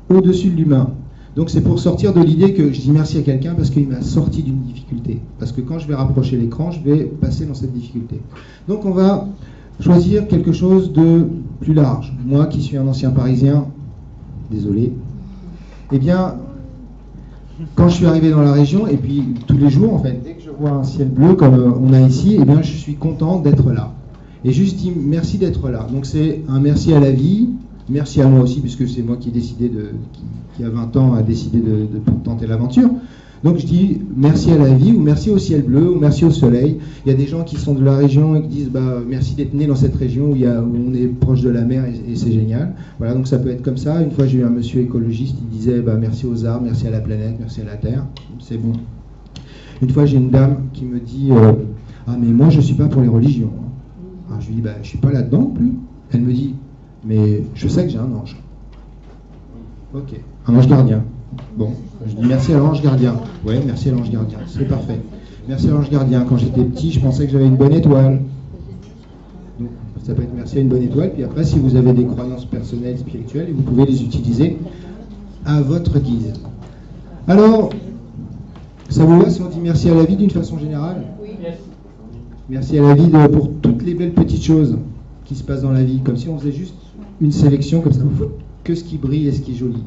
au-dessus de l'humain. Donc c'est pour sortir de l'idée que je dis merci à quelqu'un parce qu'il m'a sorti d'une difficulté. Parce que quand je vais rapprocher l'écran, je vais passer dans cette difficulté. Donc on va choisir quelque chose de plus large. Moi qui suis un ancien Parisien, désolé, eh bien, quand je suis arrivé dans la région, et puis tous les jours en fait, dès que je vois un ciel bleu comme on a ici, eh bien je suis content d'être là. Et juste dis merci d'être là. Donc c'est un merci à la vie. Merci à moi aussi, puisque c'est moi qui ai décidé qui a 20 ans a décidé de tenter l'aventure. Donc je dis merci à la vie, ou merci au ciel bleu, ou merci au soleil. Il y a des gens qui sont de la région et qui disent merci d'être né dans cette région où on est proche de la mer et c'est génial. Voilà, donc ça peut être comme ça. Une fois j'ai eu un monsieur écologiste, il disait merci aux arbres, merci à la planète, merci à la terre. C'est bon. Une fois j'ai une dame qui me dit ah mais moi je suis pas pour les religions. Alors je lui dis je suis pas là-dedans non plus. Elle me dit mais je sais que j'ai un ange. Ok, un ange gardien. Bon, je dis merci à l'ange gardien. Oui, merci à l'ange gardien, c'est parfait. Merci à l'ange gardien. Quand j'étais petit, je pensais que j'avais une bonne étoile. Donc, ça peut être merci à une bonne étoile. Puis après, si vous avez des croyances personnelles, spirituelles, vous pouvez les utiliser à votre guise. Alors, ça vous va si on dit merci à la vie d'une façon générale? Oui. Merci à la vie pour toutes les belles petites choses qui se passent dans la vie, comme si on faisait juste une sélection comme ça, que ce qui brille et ce qui est joli,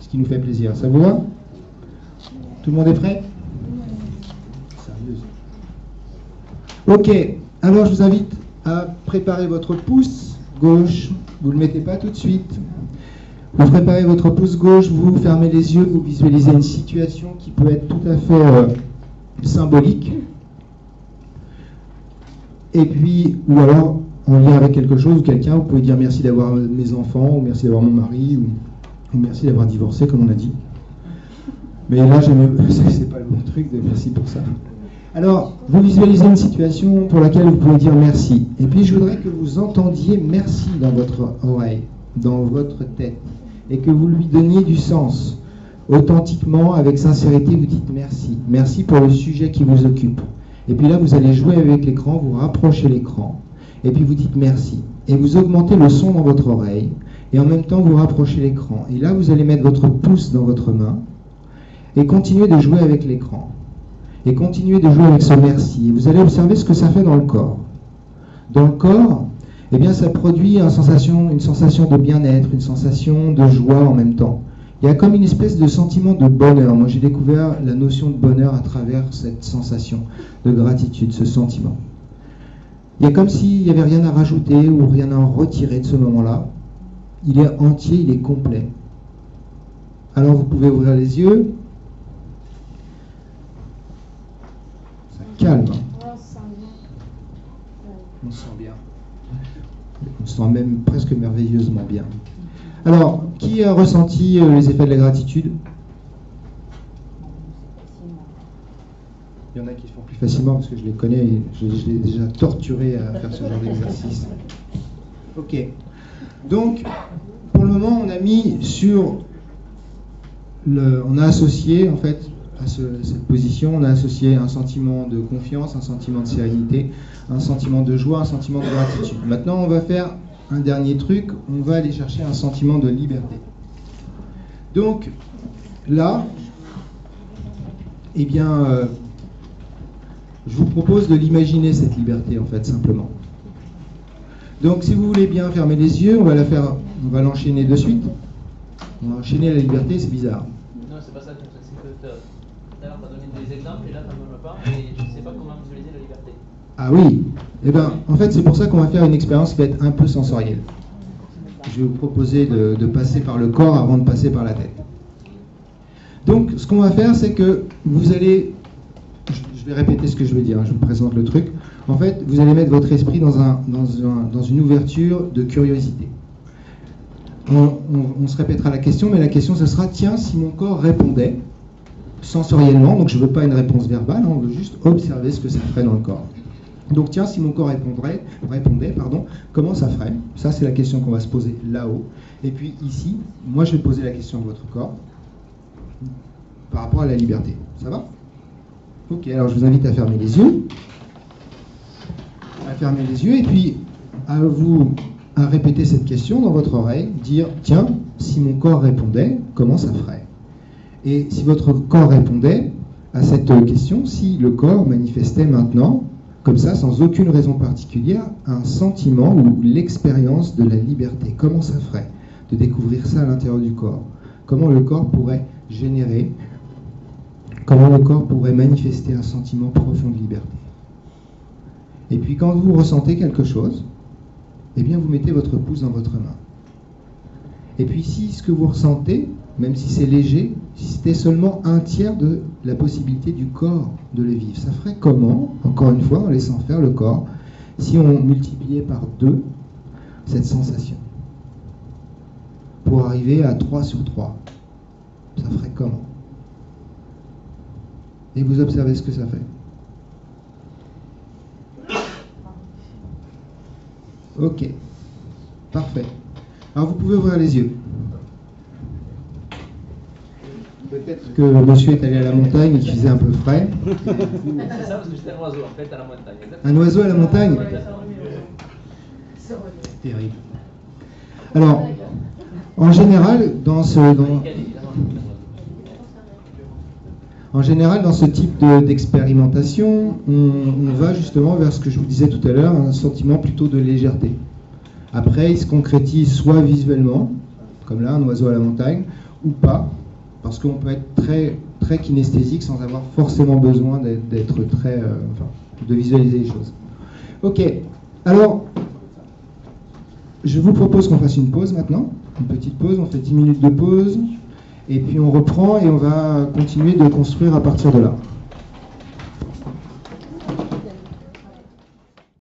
ce qui nous fait plaisir. Ça vous va? Tout le monde est prêt? Sérieuse. Ok, alors je vous invite à préparer votre pouce gauche. Vous ne le mettez pas tout de suite. Vous préparez votre pouce gauche, vous fermez les yeux, vous visualisez une situation qui peut être tout à fait symbolique. Et puis, ou alors en lien avec quelque chose ou quelqu'un, vous pouvez dire merci d'avoir mes enfants, ou merci d'avoir mon mari, ou merci d'avoir divorcé, comme on a dit. Mais là, c'est pas le bon truc de merci pour ça. Alors, vous visualisez une situation pour laquelle vous pouvez dire merci. Et puis, je voudrais que vous entendiez merci dans votre oreille, dans votre tête, et que vous lui donniez du sens. Authentiquement, avec sincérité, vous dites merci. Merci pour le sujet qui vous occupe. Et puis là, vous allez jouer avec l'écran, vous rapprochez l'écran. Et puis vous dites merci. Et vous augmentez le son dans votre oreille. Et en même temps, vous rapprochez l'écran. Et là, vous allez mettre votre pouce dans votre main. Et continuer de jouer avec l'écran. Et continuer de jouer avec ce merci. Et vous allez observer ce que ça fait dans le corps. Dans le corps, eh bien, ça produit une sensation de bien-être, une sensation de joie en même temps. Il y a comme une espèce de sentiment de bonheur. Moi, j'ai découvert la notion de bonheur à travers cette sensation de gratitude, ce sentiment. Il y a comme s'il n'y avait rien à rajouter ou rien à en retirer de ce moment-là. Il est entier, il est complet. Alors vous pouvez ouvrir les yeux. Ça calme. On se sent bien. On se sent même presque merveilleusement bien. Alors, qui a ressenti les effets de la gratitude? Il y en a qui se font plus facilement parce que je les connais et je les ai déjà torturés à faire ce genre d'exercice. Ok. Donc, pour le moment, on a mis on a associé en fait à cette position, on a associé un sentiment de confiance, un sentiment de sérénité, un sentiment de joie, un sentiment de gratitude. Maintenant, on va faire un dernier truc, on va aller chercher un sentiment de liberté. Donc, là, eh bien, je vous propose de l'imaginer, cette liberté, en fait, simplement. Donc, si vous voulez bien fermer les yeux, on va l'enchaîner de suite. On va enchaîner la liberté, c'est bizarre. Non, c'est pas ça, c'est que tout à l'heure, tu as donné des exemples, et là, tu n'en donnes pas, et je ne sais pas comment visualiser la liberté. Ah oui, eh bien, en fait, c'est pour ça qu'on va faire une expérience qui va être un peu sensorielle. Je vais vous proposer de passer par le corps avant de passer par la tête. Donc, ce qu'on va faire, c'est que vous allez... Je vais répéter ce que je veux dire, je vous présente le truc. En fait, vous allez mettre votre esprit dans une ouverture de curiosité. On se répétera la question, mais la question, ce sera, tiens, si mon corps répondait sensoriellement, donc je ne veux pas une réponse verbale, on veut juste observer ce que ça ferait dans le corps. Donc tiens, si mon corps répondait, comment ça ferait? Ça, c'est la question qu'on va se poser là-haut. Et puis ici, moi, je vais poser la question à votre corps par rapport à la liberté. Ça va? Ok, alors je vous invite à fermer les yeux. À fermer les yeux et puis à répéter cette question dans votre oreille, dire, tiens, si mon corps répondait, comment ça ferait? Et si votre corps répondait à cette question, si le corps manifestait maintenant, comme ça, sans aucune raison particulière, un sentiment ou l'expérience de la liberté, comment ça ferait de découvrir ça à l'intérieur du corps? Comment le corps pourrait générer, comment le corps pourrait manifester un sentiment profond de liberté? Et puis quand vous ressentez quelque chose, eh bien vous mettez votre pouce dans votre main. Et puis si ce que vous ressentez, même si c'est léger, si c'était seulement un tiers de la possibilité du corps de le vivre, ça ferait comment, encore une fois, en laissant faire le corps, si on multipliait par 2 cette sensation, pour arriver à 3 sur 3, ça ferait comment? Et vous observez ce que ça fait. Ok, parfait. Alors vous pouvez ouvrir les yeux. Peut-être que monsieur est allé à la montagne et qu'il faisait un peu frais. C'est ça, parce que j'étais un oiseau, en fait, à la montagne. Un oiseau à la montagne? Terrible. Alors, en général, dans ce type d'expérimentation, on va justement vers ce que je vous disais tout à l'heure, un sentiment plutôt de légèreté. Après, il se concrétise soit visuellement, comme là, un oiseau à la montagne, ou pas, parce qu'on peut être très, très kinesthésique sans avoir forcément besoin d'être très, de visualiser les choses. Ok, alors, je vous propose qu'on fasse une pause maintenant, une petite pause, on fait 10 minutes de pause, et puis on reprend et on va continuer de construire à partir de là.